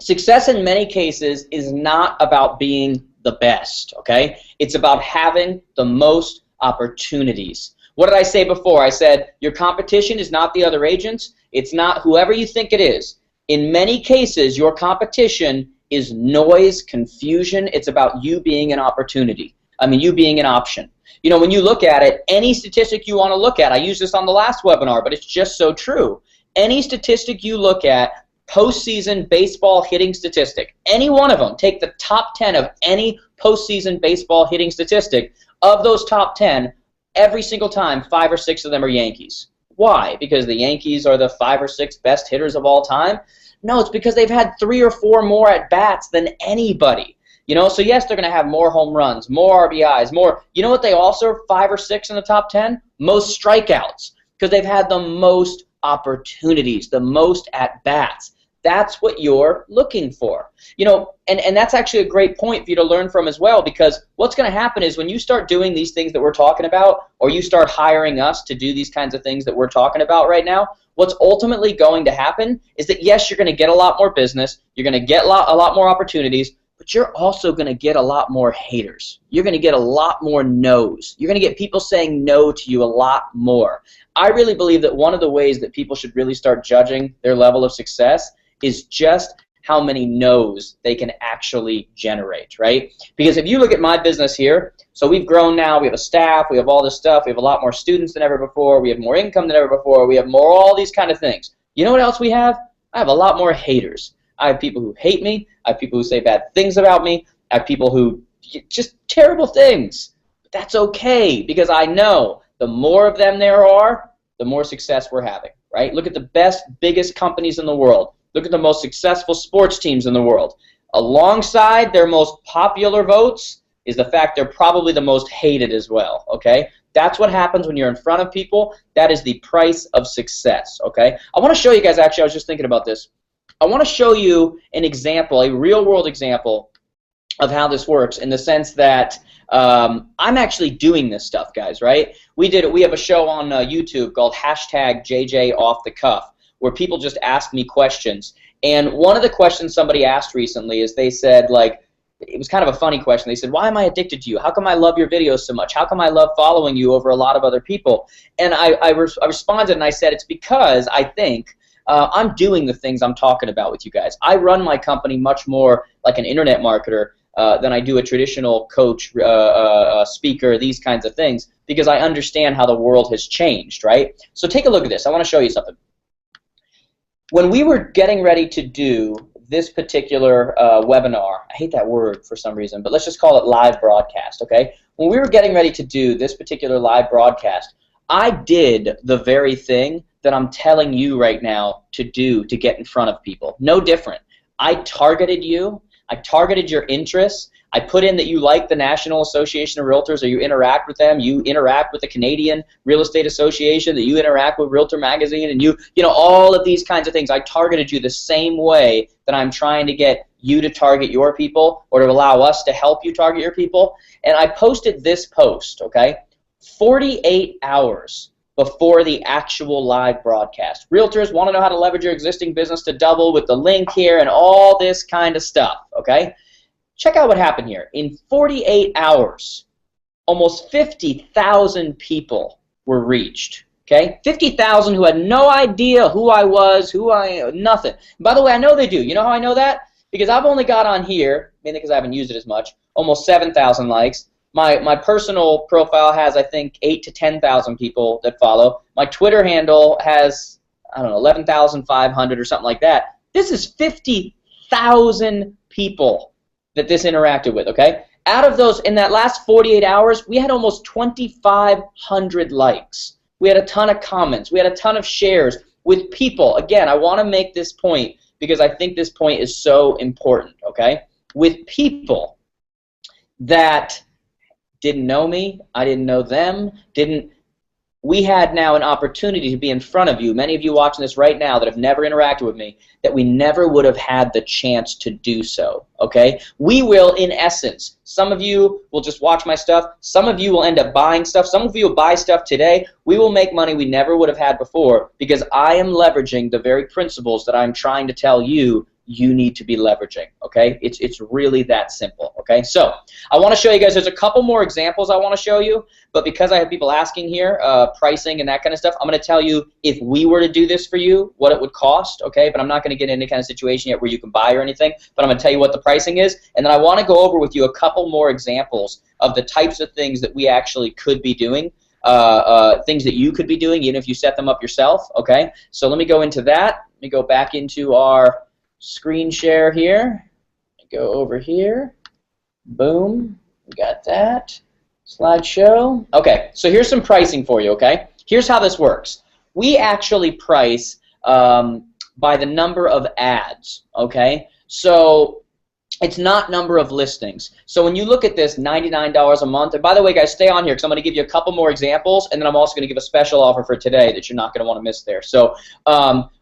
Success in many cases is not about being the best, okay? It's about having the most opportunities. What did I say before? I said your competition is not the other agents. It's not whoever you think it is. In many cases, your competition is noise, confusion. It's about you being an opportunity. I mean, you being an option. You know, when you look at it, any statistic you want to look at, I used this on the last webinar, but it's just so true. Any statistic you look at, postseason baseball hitting statistic, any one of them, take the top 10 of any postseason baseball hitting statistic, of those top 10, every single time, 5 or 6 of them are Yankees. Why? Because the Yankees are the 5 or 6 best hitters of all time? No, it's because they've had 3 or 4 more at-bats than anybody. You know, so yes, they're going to have more home runs, more RBIs, more. You know what they also are 5 or 6 in the top 10? Most strikeouts, because they've had the most opportunities, the most at-bats. That's what you're looking for. You know, and that's actually a great point for you to learn from as well, because what's going to happen is when you start doing these things that we're talking about, or you start hiring us to do these kinds of things that we're talking about right now, what's ultimately going to happen is that, yes, you're going to get a lot more business, you're going to get a lot more opportunities, but you're also going to get a lot more haters. You're going to get a lot more no's. You're going to get people saying no to you a lot more. I really believe that one of the ways that people should really start judging their level of success is just how many no's they can actually generate, right? Because if you look at my business here, so we've grown now, we have a staff, we have all this stuff, we have a lot more students than ever before, we have more income than ever before, we have more all these kind of things. You know what else we have? I have a lot more haters. I have people who hate me, I have people who say bad things about me, I have people who just terrible things. But that's okay, because I know the more of them there are, the more success we're having, right? Look at the best, biggest companies in the world. Look at the most successful sports teams in the world. Alongside their most popular votes is the fact they're probably the most hated as well, okay? That's what happens when you're in front of people. That is the price of success, okay? I want to show you guys, actually, I was just thinking about this. I want to show you an example, a real-world example of how this works, in the sense that I'm actually doing this stuff, guys, right? We have a show on YouTube called #JJOffTheCuff, where people just ask me questions. And one of the questions somebody asked recently is, they said, like, it was kind of a funny question. They said, why am I addicted to you? How come I love your videos so much? How come I love following you over a lot of other people? And I responded and I said, it's because I think I'm doing the things I'm talking about with you guys. I run my company much more like an internet marketer than I do a traditional coach, speaker, these kinds of things, because I understand how the world has changed, right? So take a look at this. I want to show you something. When we were getting ready to do this particular webinar, I hate that word for some reason, but let's just call it live broadcast, okay? When we were getting ready to do this particular live broadcast, I did the very thing that I'm telling you right now to do to get in front of people. No different. I targeted you. I targeted your interests. I put in that you like the National Association of Realtors, or you interact with them, you interact with the Canadian Real Estate Association, that you interact with Realtor Magazine, and you know, all of these kinds of things. I targeted you the same way that I'm trying to get you to target your people, or to allow us to help you target your people. And I posted this post, okay, 48 hours before the actual live broadcast. Realtors want to know how to leverage your existing business to double with the link here and all this kind of stuff, okay? Check out what happened here. In 48 hours, almost 50,000 people were reached, okay? 50,000 who had no idea who I was, nothing. By the way, I know they do. You know how I know that? Because I've only got on here, mainly because I haven't used it as much, almost 7,000 likes. My personal profile has, I think, 8 to 10,000 people that follow. My Twitter handle has, I don't know, 11,500 or something like that. This is 50,000 people that this interacted with, okay? Out of those, in that last 48 hours, we had almost 2,500 likes. We had a ton of comments. We had a ton of shares with people. Again, I want to make this point because I think this point is so important, okay? With people that didn't know me, I didn't know them, we had now an opportunity to be in front of you, many of you watching this right now that have never interacted with me, that we never would have had the chance to do so, okay? We will, in essence, some of you will just watch my stuff, some of you will end up buying stuff, some of you will buy stuff today. We will make money we never would have had before because I am leveraging the very principles that I'm trying to tell you you need to be leveraging, okay? It's really that simple, okay? So I want to show you guys, there's a couple more examples I want to show you, but because I have people asking here, pricing and that kind of stuff, I'm going to tell you if we were to do this for you, what it would cost, okay? But I'm not going to get into any kind of situation yet where you can buy or anything, but I'm going to tell you what the pricing is, and then I want to go over with you a couple more examples of the types of things that we actually could be doing, things that you could be doing even if you set them up yourself, okay? So let me go into that. Let me go back into our screen share here. Go over here. Boom. We got that. Slideshow. Okay, so here's some pricing for you, okay? Here's how this works. We actually price by the number of ads, okay? So it's not number of listings. So when you look at this, $99 a month, and by the way, guys, stay on here because I'm going to give you a couple more examples, and then I'm also going to give a special offer for today that you're not going to want to miss there. So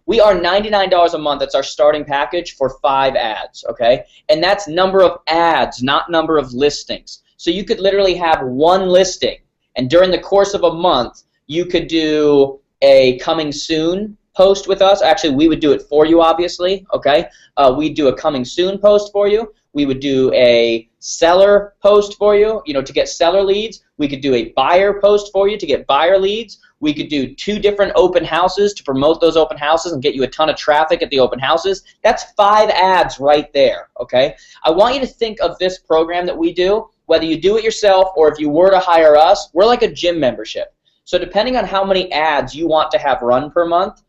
we are $99 a month. That's our starting package for 5 ads, okay? And that's number of ads, not number of listings. So you could literally have 1 listing, and during the course of a month, you could do a coming soon post with us. Actually, we would do it for you, obviously, okay? We'd do a coming soon post for you. We would do a seller post for you, you know, to get seller leads. We could do a buyer post for you to get buyer leads. We could do 2 different open houses to promote those open houses and get you a ton of traffic at the open houses. That's 5 ads right there, okay? I want you to think of this program that we do, whether you do it yourself or if you were to hire us, we're like a gym membership. So depending on how many ads you want to have run per month,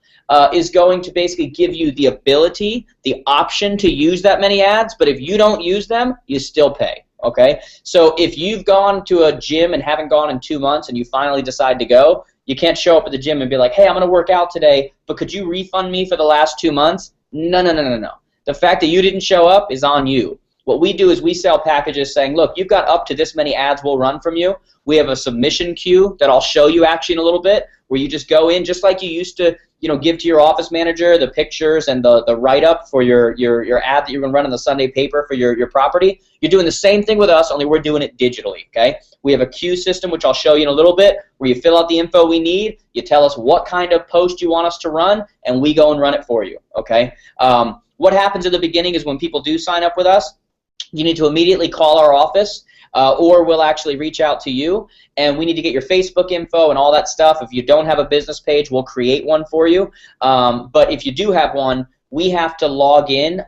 is going to basically give you the ability, the option to use that many ads, but if you don't use them, you still pay, okay? So if you've gone to a gym and haven't gone in 2 months and you finally decide to go, you can't show up at the gym and be like, hey, I'm going to work out today, but could you refund me for the last 2 months? No, no, no, no, no. The fact that you didn't show up is on you. What we do is we sell packages saying, look, you've got up to this many ads we'll run from you. We have a submission queue that I'll show you actually in a little bit, where you just go in just like you used to, you know, give to your office manager the pictures and the write-up for your ad that you're going to run in the Sunday paper for your property. You're doing the same thing with us, only we're doing it digitally, okay? We have a queue system, which I'll show you in a little bit, where you fill out the info we need, you tell us what kind of post you want us to run, and we go and run it for you, okay? What happens at the beginning is when people do sign up with us, you need to immediately call our office, or we'll actually reach out to you, and we need to get your Facebook info and all that stuff. If you don't have a business page, we'll create one for you. But if you do have one, we have to log in.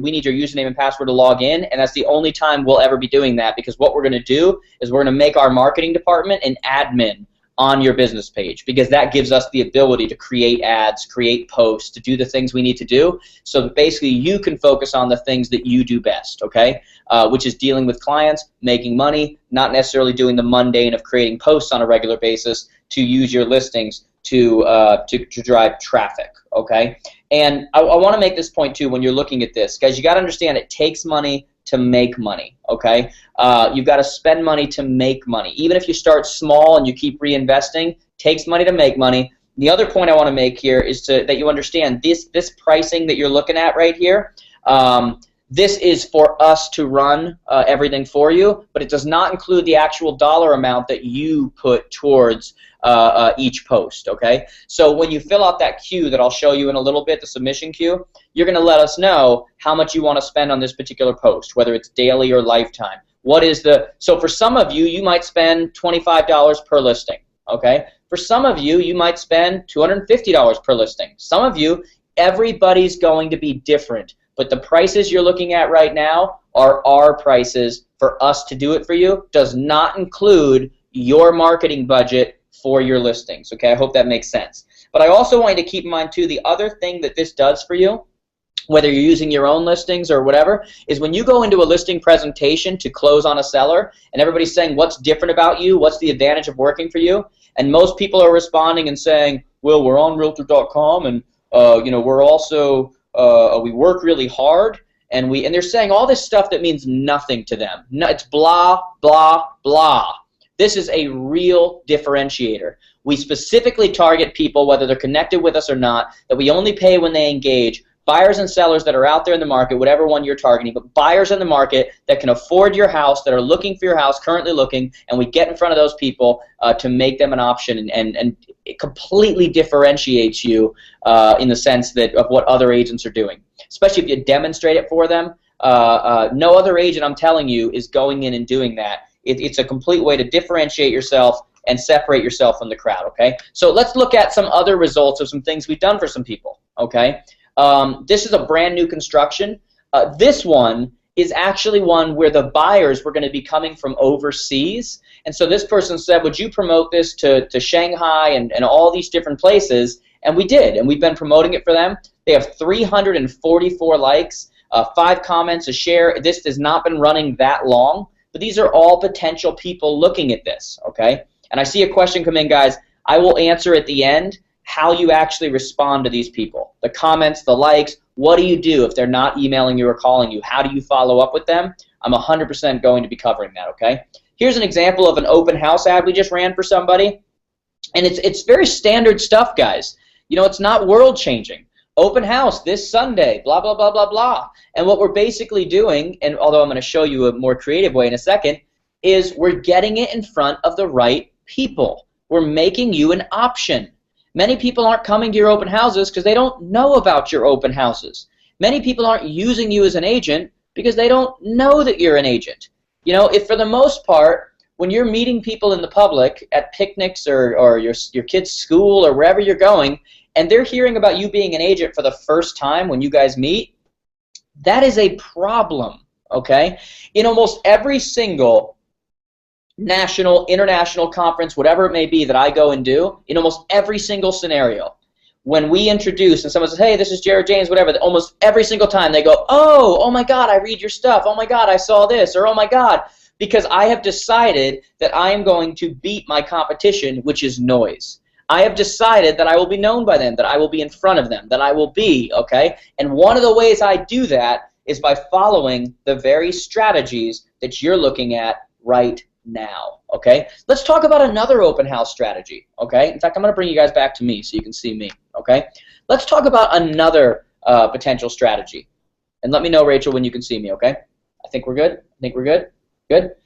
We need your username and password to log in, and that's the only time we'll ever be doing that, because what we're going to do is we're going to make our marketing department an admin on your business page, because that gives us the ability to create ads, create posts, to do the things we need to do, so that basically you can focus on the things that you do best, okay? Which is dealing with clients, making money, not necessarily doing the mundane of creating posts on a regular basis to use your listings to drive traffic, okay? And I want to make this point too when you're looking at this, guys. You got to understand it takes money to make money, okay? You've got to spend money to make money. Even if you start small and you keep reinvesting, takes money to make money. The other point I want to make here is that you understand this pricing that you're looking at right here, this is for us to run everything for you, but it does not include the actual dollar amount that you put towards each post, okay? So when you fill out that queue that I'll show you in a little bit, the submission queue, you're going to let us know how much you want to spend on this particular post, whether it's daily or lifetime. So for some of you, you might spend $25 per listing, okay? For some of you, you might spend $250 per listing. Some of you, everybody's going to be different, but the prices you're looking at right now are our prices for us to do it for you. Does not include your marketing budget for your listings, okay? I hope that makes sense. But I also want you to keep in mind too, the other thing that this does for you, whether you're using your own listings or whatever, is when you go into a listing presentation to close on a seller and everybody's saying what's different about you, what's the advantage of working for you, and most people are responding and saying, well, we're on Realtor.com and you know, we're also we work really hard, and they're saying all this stuff that means nothing to them. No, it's blah blah blah. This is a real differentiator. We specifically target people, whether they're connected with us or not, that we only pay when they engage. Buyers and sellers that are out there in the market, whatever one you're targeting, but buyers in the market that can afford your house, that are looking for your house, currently looking, and we get in front of those people to make them an option, and it completely differentiates you in the sense that of what other agents are doing. Especially if you demonstrate it for them. No other agent, I'm telling you, is going in and doing that. It's a complete way to differentiate yourself and separate yourself from the crowd, okay? So let's look at some other results of some things we've done for some people, okay? This is a brand new construction. This one is actually one where the buyers were going to be coming from overseas. And so this person said, would you promote this to Shanghai and all these different places? And we did, and we've been promoting it for them. They have 344 likes, 5 comments, a share. This has not been running that long, but these are all potential people looking at this, okay? And I see a question come in, guys. I will answer at the end how you actually respond to these people. The comments, the likes, what do you do if they're not emailing you or calling you? How do you follow up with them? I'm 100% going to be covering that, okay? Here's an example of an open house ad we just ran for somebody. And it's very standard stuff, guys. You know, it's not world-changing. Open house this Sunday, blah, blah, blah, blah, blah. And what we're basically doing, and although I'm going to show you a more creative way in a second, is we're getting it in front of the right people. We're making you an option. Many people aren't coming to your open houses because they don't know about your open houses. Many people aren't using you as an agent because they don't know that you're an agent. You know, if for the most part, when you're meeting people in the public at picnics or your kid's school or wherever you're going, and they're hearing about you being an agent for the first time when you guys meet, that is a problem, okay? In almost every single national, international conference, whatever it may be that I go and do, in almost every single scenario, when we introduce and someone says, hey, this is Jared James, whatever, almost every single time they go, oh my God, I read your stuff. Oh my God, I saw this. Or oh my God, because I have decided that I am going to beat my competition, which is noise. I have decided that I will be known by them, that I will be in front of them, that I will be, okay? And one of the ways I do that is by following the very strategies that you're looking at right now, okay? Let's talk about another open house strategy, okay? In fact, I'm going to bring you guys back to me so you can see me, okay? Let's talk about another potential strategy. And let me know, Rachel, when you can see me, okay? I think we're good? I think we're good? Good?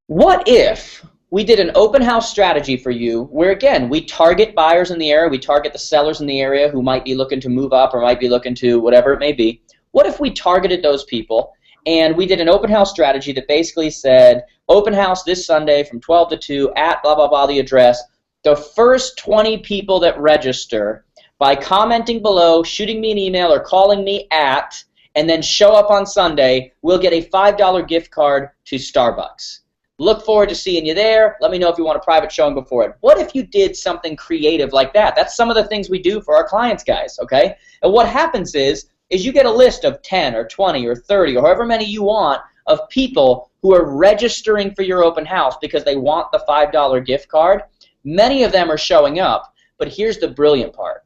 What if we did an open house strategy for you where, again, we target buyers in the area, we target the sellers in the area who might be looking to move up or might be looking to whatever it may be. What if we targeted those people and we did an open house strategy that basically said, open house this Sunday from 12 to 2 at blah, blah, blah, the address. The first 20 people that register by commenting below, shooting me an email, or calling me at, and then show up on Sunday, will get a $5 gift card to Starbucks. Look forward to seeing you there. Let me know if you want a private showing before it. What if you did something creative like that? That's some of the things we do for our clients, guys, okay? And what happens is you get a list of 10 or 20 or 30 or however many you want of people who are registering for your open house because they want the $5 gift card. Many of them are showing up, but here's the brilliant part.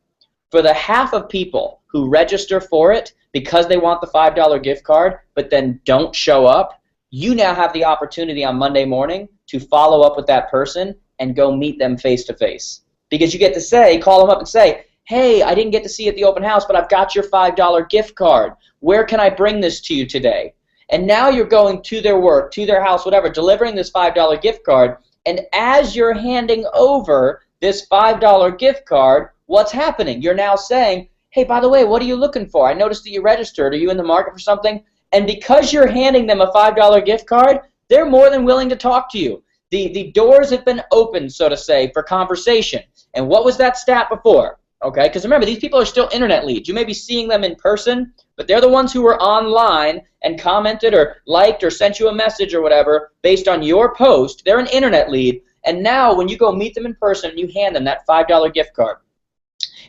For the half of people who register for it because they want the $5 gift card but then don't show up, you now have the opportunity on Monday morning to follow up with that person and go meet them face to face. Because you get to say, call them up and say, hey, I didn't get to see you at the open house, but I've got your $5 gift card. Where can I bring this to you today? And now you're going to their work, to their house, whatever, delivering this $5 gift card. And as you're handing over this $5 gift card, what's happening? You're now saying, hey, by the way, what are you looking for? I noticed that you registered. Are you in the market for something? And because you're handing them a $5 gift card, they're more than willing to talk to you. The doors have been opened, so to say, for conversation. And what was that stat before? Okay, because remember, these people are still internet leads. You may be seeing them in person, but they're the ones who were online and commented or liked or sent you a message or whatever based on your post. They're an internet lead. And now when you go meet them in person and you hand them that $5 gift card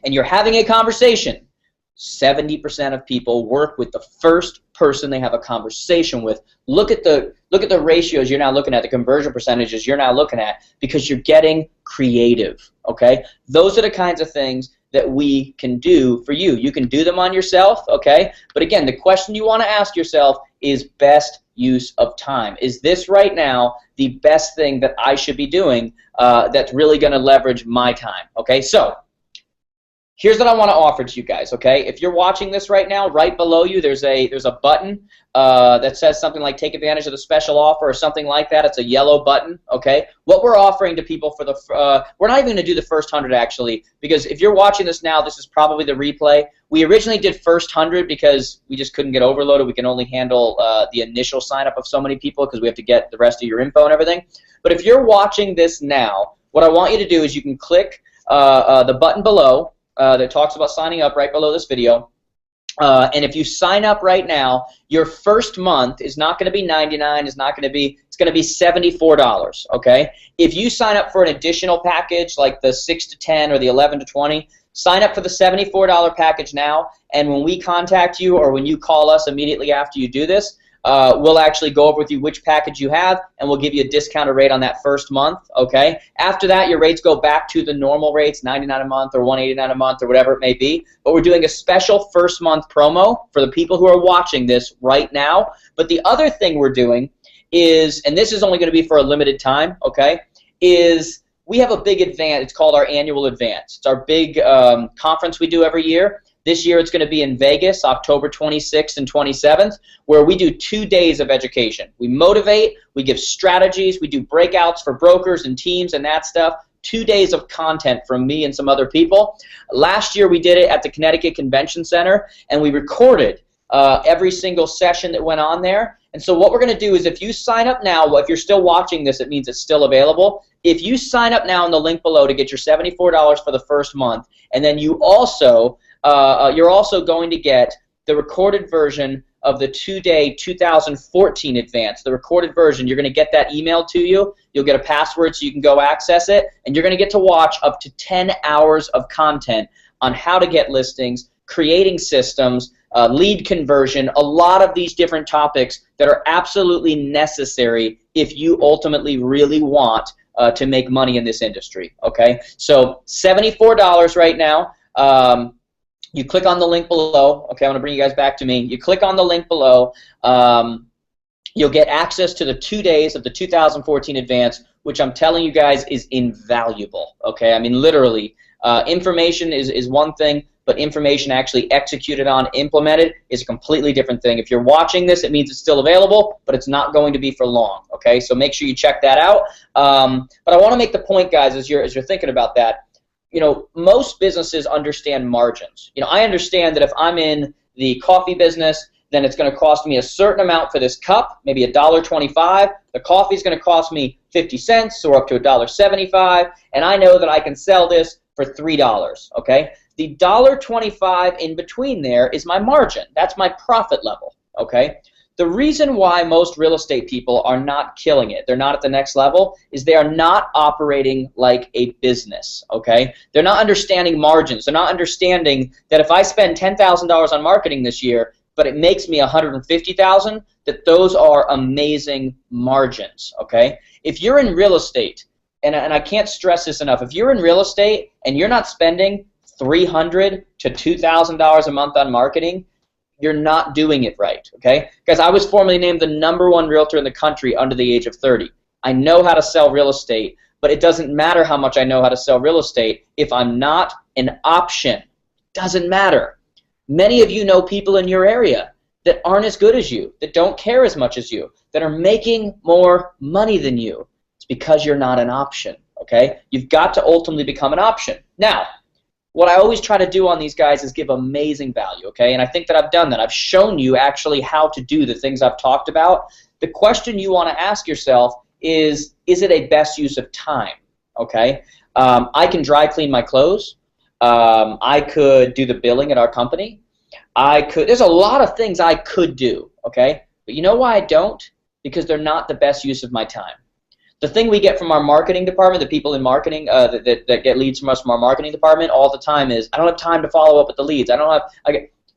and you're having a conversation, 70% of people work with the first person they have a conversation with. Look at the ratios you're now looking at, the conversion percentages you're now looking at, because you're getting creative, okay? Those are the kinds of things that we can do for you. You can do them on yourself, okay? But again, the question you want to ask yourself is best use of time. Is this right now the best thing that I should be doing that's really going to leverage my time, okay? So here's what I want to offer to you guys, okay? If you're watching this right now, right below you, there's a button that says something like take advantage of the special offer or something like that. It's a yellow button, okay? What we're offering to people for the, we're not even going to do the first 100 actually, because if you're watching this now, this is probably the replay. We originally did first 100 because we just couldn't get overloaded. We can only handle the initial sign up of so many people because we have to get the rest of your info and everything. But if you're watching this now, what I want you to do is you can click the button below that talks about signing up right below this video. And if you sign up right now, your first month is not going to be $99. It's going to be $74. Okay. If you sign up for an additional package like the 6 to 10 or the 11 to 20, sign up for the $74 package now. And when we contact you or when you call us immediately after you do this, we'll actually go over with you which package you have, and we'll give you a discounted rate on that first month, okay? After that, your rates go back to the normal rates, $99 a month or $189 a month or whatever it may be. But we're doing a special first month promo for the people who are watching this right now. But the other thing we're doing is, and this is only going to be for a limited time, okay, is we have a big advance. It's called our annual advance. It's our big conference we do every year. This year it's going to be in Vegas, October 26th and 27th, where we do 2 days of education. We motivate, we give strategies, we do breakouts for brokers and teams and that stuff. 2 days of content from me and some other people. Last year we did it at the Connecticut Convention Center, and we recorded every single session that went on there. And so what we're going to do is if you sign up now, well, if you're still watching this, it means it's still available. If you sign up now in the link below to get your $74 for the first month, and then you also you're also going to get the recorded version of the 2-day 2014 advance. The recorded version, you're going to get that emailed to you. You'll get a password so you can go access it, and you're going to get to watch up to 10 hours of content on how to get listings, creating systems, lead conversion, a lot of these different topics that are absolutely necessary if you ultimately really want to make money in this industry. Okay, so $74 right now. You click on the link below. Okay, I'm going to bring you guys back to me. You click on the link below. You'll get access to the 2 days of the 2014 advance, which I'm telling you guys is invaluable. Okay, I mean literally, information is one thing, but information actually executed on, implemented is a completely different thing. If you're watching this, it means it's still available, but it's not going to be for long. Okay, so make sure you check that out. But I want to make the point, guys, as you're thinking about that. You know, most businesses understand margins. You know, I understand that if I'm in the coffee business, then it's going to cost me a certain amount for this cup, maybe $1.25. The coffee is going to cost me 50 cents or up to $1.75, and I know that I can sell this for $3. Okay, the $1.25 in between there is my margin. That's my profit level. Okay, The reason why most real estate people are not killing it, they're not at the next level, is they are not operating like a business, okay? They're not understanding margins. They're not understanding that if I spend $10,000 on marketing this year, but it makes me $150,000, that those are amazing margins, okay? If you're in real estate, and I can't stress this enough, if you're in real estate and you're not spending $300 to $2,000 a month on marketing, you're not doing it right, okay? Guys, I was formerly named the #1 realtor in the country under the age of 30. I know how to sell real estate, but it doesn't matter how much I know how to sell real estate if I'm not an option. Doesn't matter. Many of you know people in your area that aren't as good as you, that don't care as much as you, that are making more money than you. It's because you're not an option, okay? You've got to ultimately become an option. Now, what I always try to do on these guys is give amazing value, okay? And I think that I've done that. I've shown you actually how to do the things I've talked about. The question you want to ask yourself is it a best use of time, okay? I can dry clean my clothes. I could do the billing at our company. There's a lot of things I could do, okay? But you know why I don't? Because they're not the best use of my time. The thing we get from our marketing department, the people in marketing that get leads from us from our marketing department all the time is, I don't have time to follow up with the leads.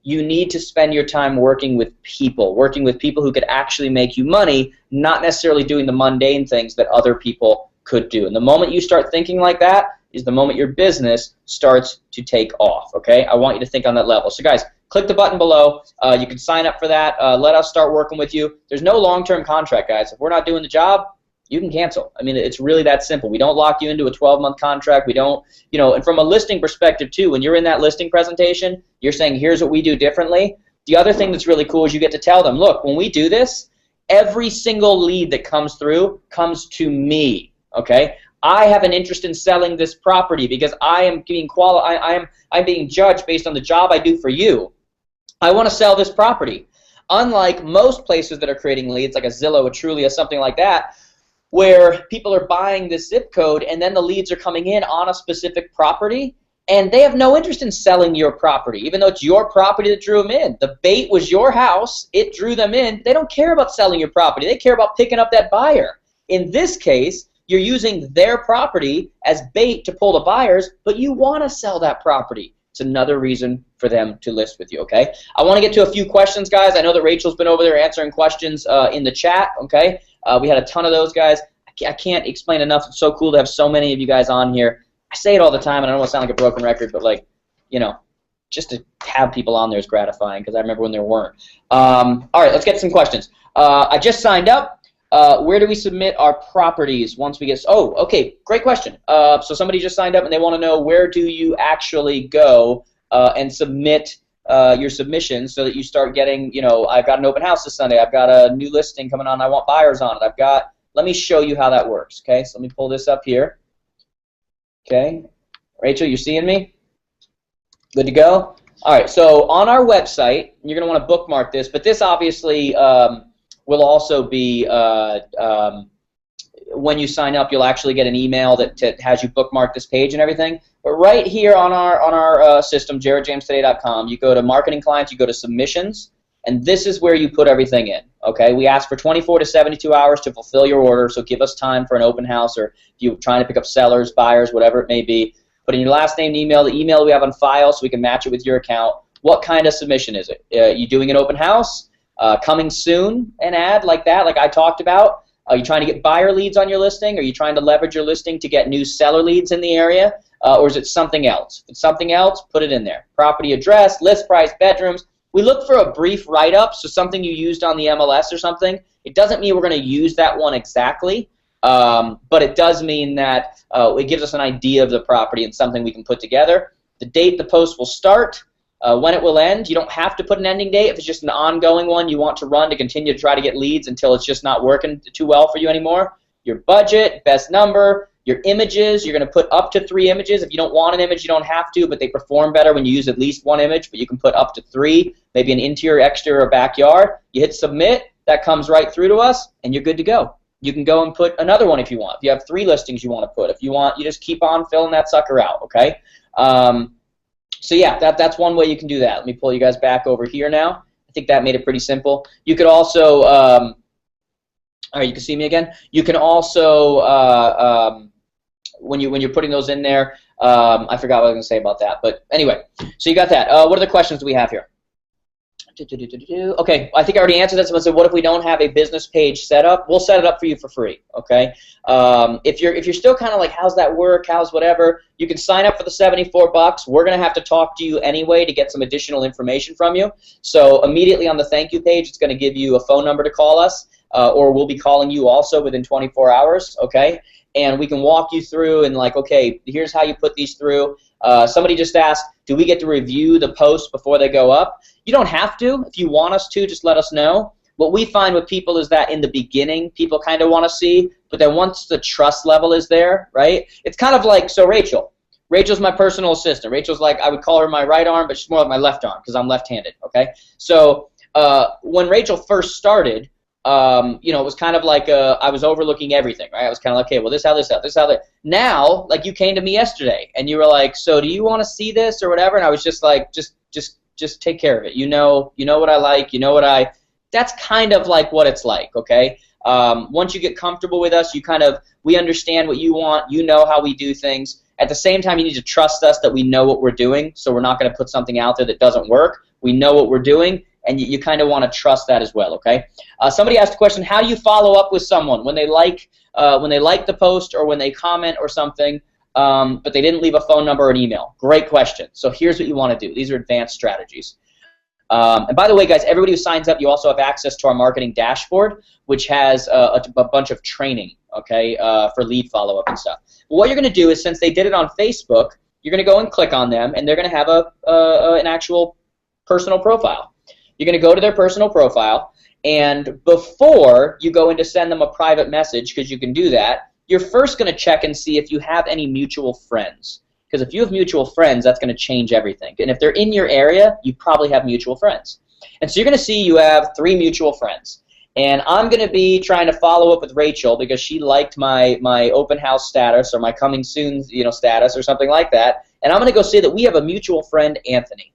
You need to spend your time working with people who could actually make you money, not necessarily doing the mundane things that other people could do. And the moment you start thinking like that is the moment your business starts to take off, okay? I want you to think on that level. So guys, click the button below. You can sign up for that. Let us start working with you. There's no long-term contract, guys. If we're not doing the job, you can cancel. I mean, it's really that simple. We don't lock you into a 12-month contract. We don't, and from a listing perspective too, when you're in that listing presentation, you're saying, here's what we do differently. The other thing that's really cool is you get to tell them, look, when we do this, every single lead that comes through comes to me, okay? I have an interest in selling this property because I am being I'm being judged based on the job I do for you. I want to sell this property. Unlike most places that are creating leads, like a Zillow, a Trulia, something like that, where people are buying this zip code and then the leads are coming in on a specific property and they have no interest in selling your property, even though it's your property that drew them in. The bait was your house. It drew them in. They don't care about selling your property. They care about picking up that buyer. In this case, you're using their property as bait to pull the buyers, but you want to sell that property. It's another reason for them to list with you, okay? I want to get to a few questions, guys. I know that Rachel's been over there answering questions in the chat, okay? We had a ton of those, guys. I can't explain enough. It's so cool to have so many of you guys on here. I say it all the time, and I don't want to sound like a broken record, but, like, just to have people on there is gratifying because I remember when there weren't. All right, let's get some questions. I just signed up. Where do we submit our properties once we get... Oh, okay, great question. So somebody just signed up, and they want to know, where do you actually go and submit your submissions so that you start getting, I've got an open house this Sunday. I've got a new listing coming on. I want buyers on it. Let me show you how that works, okay? So let me pull this up here. Okay. Rachel, you seeing me? Good to go? All right, so on our website, you're going to want to bookmark this, but this obviously will also be, when you sign up, you'll actually get an email that has you bookmark this page and everything. But right here on our system, jaredjamestoday.com, you go to Marketing Clients, you go to Submissions, and this is where you put everything in. Okay, we ask for 24 to 72 hours to fulfill your order, so give us time for an open house, or if you're trying to pick up sellers, buyers, whatever it may be. Put in your last name and email, the email we have on file, so we can match it with your account. What kind of submission is it? You doing an open house? Coming soon, an ad like that, like I talked about? Are you trying to get buyer leads on your listing? Are you trying to leverage your listing to get new seller leads in the area? Or is it something else? If it's something else, put it in there. Property address, list price, bedrooms. We look for a brief write-up, so something you used on the MLS or something. It doesn't mean we're going to use that one exactly, but it does mean that it gives us an idea of the property and something we can put together. The date the post will start, when it will end. You don't have to put an ending date if it's just an ongoing one you want to run to continue to try to get leads until it's just not working too well for you anymore. Your budget, best number, your images, you're going to put up to 3 images. If you don't want an image, you don't have to, but they perform better when you use at least 1 image, but you can put up to 3, maybe an interior, exterior, or backyard. You hit submit, that comes right through to us, and you're good to go. You can go and put another one if you want. If you have 3 listings you want to put. If you want, you just keep on filling that sucker out, okay? So yeah, that's one way you can do that. Let me pull you guys back over here now. I think that made it pretty simple. You could also, all right, you can see me again. You can also, when you're putting those in there, I forgot what I was going to say about that. But anyway, so you got that. What other questions do we have here? Okay, I think I already answered that. Someone said, what if we don't have a business page set up? We'll set it up for you for free, okay? If you're still kind of like, how's that work, how's whatever, you can sign up for the $74. We're going to have to talk to you anyway to get some additional information from you. So immediately on the thank you page, it's going to give you a phone number to call us, or we'll be calling you also within 24 hours, okay? And we can walk you through and like, okay, here's how you put these through. Somebody just asked, do we get to review the posts before they go up? You don't have to. If you want us to, just let us know. What we find with people is that in the beginning, people kind of want to see, but then once the trust level is there, right? It's kind of like, so Rachel. Rachel's my personal assistant. Rachel's like, I would call her my right arm, but she's more like my left arm because I'm left-handed, okay? So when Rachel first started, you know, it was kind of like I was overlooking everything, right? I was kind of like, okay, well, this, how, this, how, this, how, that. Now, like you came to me yesterday, and you were like, so do you want to see this or whatever? And I was just like, just take care of it. You know what I like. You know what I. That's kind of like what it's like, okay? Once you get comfortable with us, we understand what you want. You know how we do things. At the same time, you need to trust us that we know what we're doing, so we're not going to put something out there that doesn't work. We know what we're doing. And you kind of want to trust that as well, okay? Somebody asked a question: how do you follow up with someone when they like the post or when they comment or something, but they didn't leave a phone number or an email? Great question. So here's what you want to do. These are advanced strategies. And by the way, guys, everybody who signs up, you also have access to our marketing dashboard, which has a bunch of training, okay, for lead follow-up and stuff. But what you're going to do is, since they did it on Facebook, you're going to go and click on them, and they're going to have an actual personal profile. You're going to go to their personal profile, and before you go in to send them a private message, because you can do that, you're first going to check and see if you have any mutual friends. Because if you have mutual friends, that's going to change everything. And if they're in your area, you probably have mutual friends. And so you're going to see you have 3 mutual friends. And I'm going to be trying to follow up with Rachel because she liked my open house status or my coming soon status or something like that. And I'm going to go see that we have a mutual friend, Anthony.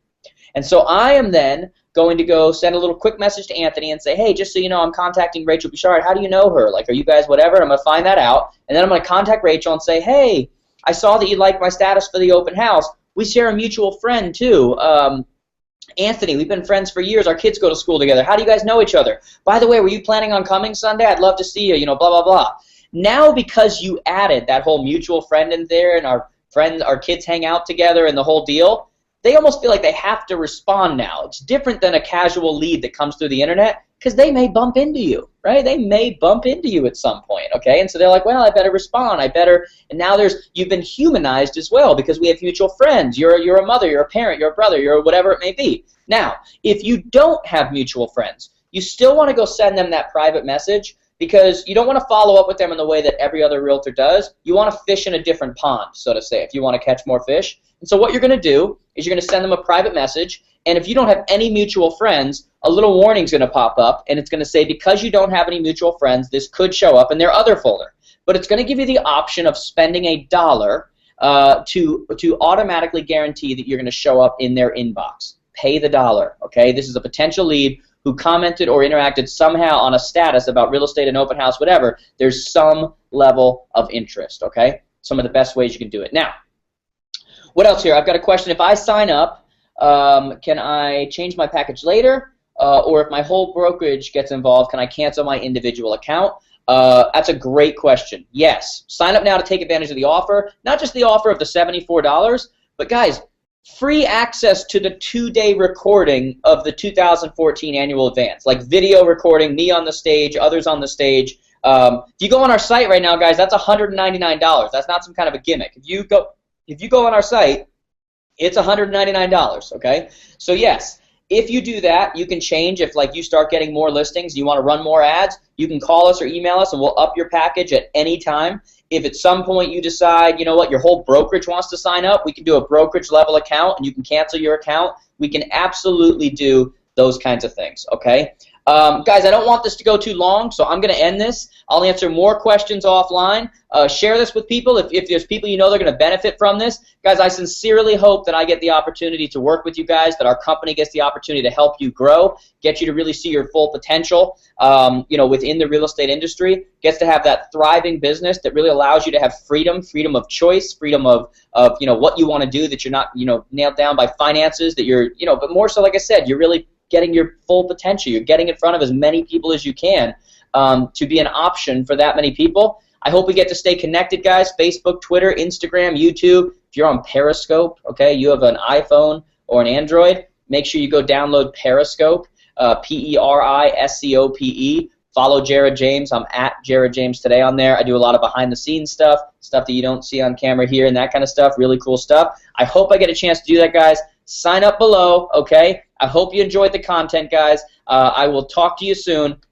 And so I am then going to go send a little quick message to Anthony and say, hey, just so you know, I'm contacting Rachel Bouchard. How do you know her? Like, are you guys whatever? I'm going to find that out. And then I'm going to contact Rachel and say, hey, I saw that you liked my status for the open house. We share a mutual friend, too. Anthony, we've been friends for years. Our kids go to school together. How do you guys know each other? By the way, were you planning on coming Sunday? I'd love to see you, blah, blah, blah. Now, because you added that whole mutual friend in there and our kids hang out together and the whole deal, they almost feel like they have to respond now. It's different than a casual lead that comes through the internet because they may bump into you, right? They may bump into you at some point, okay? And so they're like, well, I better respond. And now you've been humanized as well because we have mutual friends. You're a mother, you're a parent, you're a brother, you're whatever it may be. Now, if you don't have mutual friends, you still want to go send them that private message because you don't want to follow up with them in the way that every other realtor does. You want to fish in a different pond, so to say, if you want to catch more fish. And so what you're going to do is you're going to send them a private message, and if you don't have any mutual friends, a little warning is going to pop up, and it's going to say, because you don't have any mutual friends, this could show up in their other folder. But it's going to give you the option of spending $1 to automatically guarantee that you're going to show up in their inbox. Pay the $1, okay? This is a potential lead who commented or interacted somehow on a status about real estate and open house, whatever. There's some level of interest, okay? Some of the best ways you can do it. Now, what else here? I've got a question. If I sign up, can I change my package later? Or if my whole brokerage gets involved, can I cancel my individual account? That's a great question. Yes. Sign up now to take advantage of the offer. Not just the offer of the $74, but guys, free access to the 2-day recording of the 2014 annual advance. Like video recording, me on the stage, others on the stage. If you go on our site right now, guys, that's $199. That's not some kind of a gimmick. If you go on our site, it's $199, okay? So yes, if you do that, you can change. If like you start getting more listings, you want to run more ads, you can call us or email us and we'll up your package at any time. If at some point you decide, you know what, your whole brokerage wants to sign up, we can do a brokerage level account and you can cancel your account. We can absolutely do those kinds of things, okay? Guys, I don't want this to go too long, so I'm going to end this. I'll answer more questions offline. Share this with people. If there's people you know they're going to benefit from this. Guys, I sincerely hope that I get the opportunity to work with you guys, that our company gets the opportunity to help you grow, get you to really see your full potential, within the real estate industry, gets to have that thriving business that really allows you to have freedom of choice, freedom of what you want to do, that you're not, nailed down by finances, that you're, but more so, like I said, you're really getting your full potential. You're getting in front of as many people as you can to be an option for that many people. I hope we get to stay connected, guys. Facebook, Twitter, Instagram, YouTube. If you're on Periscope, okay, you have an iPhone or an Android, make sure you go download Periscope, Periscope. Follow Jared James. I'm at Jared James Today on there. I do a lot of behind-the-scenes stuff that you don't see on camera here and that kind of stuff, really cool stuff. I hope I get a chance to do that, guys. Sign up below, okay? I hope you enjoyed the content, guys. I will talk to you soon.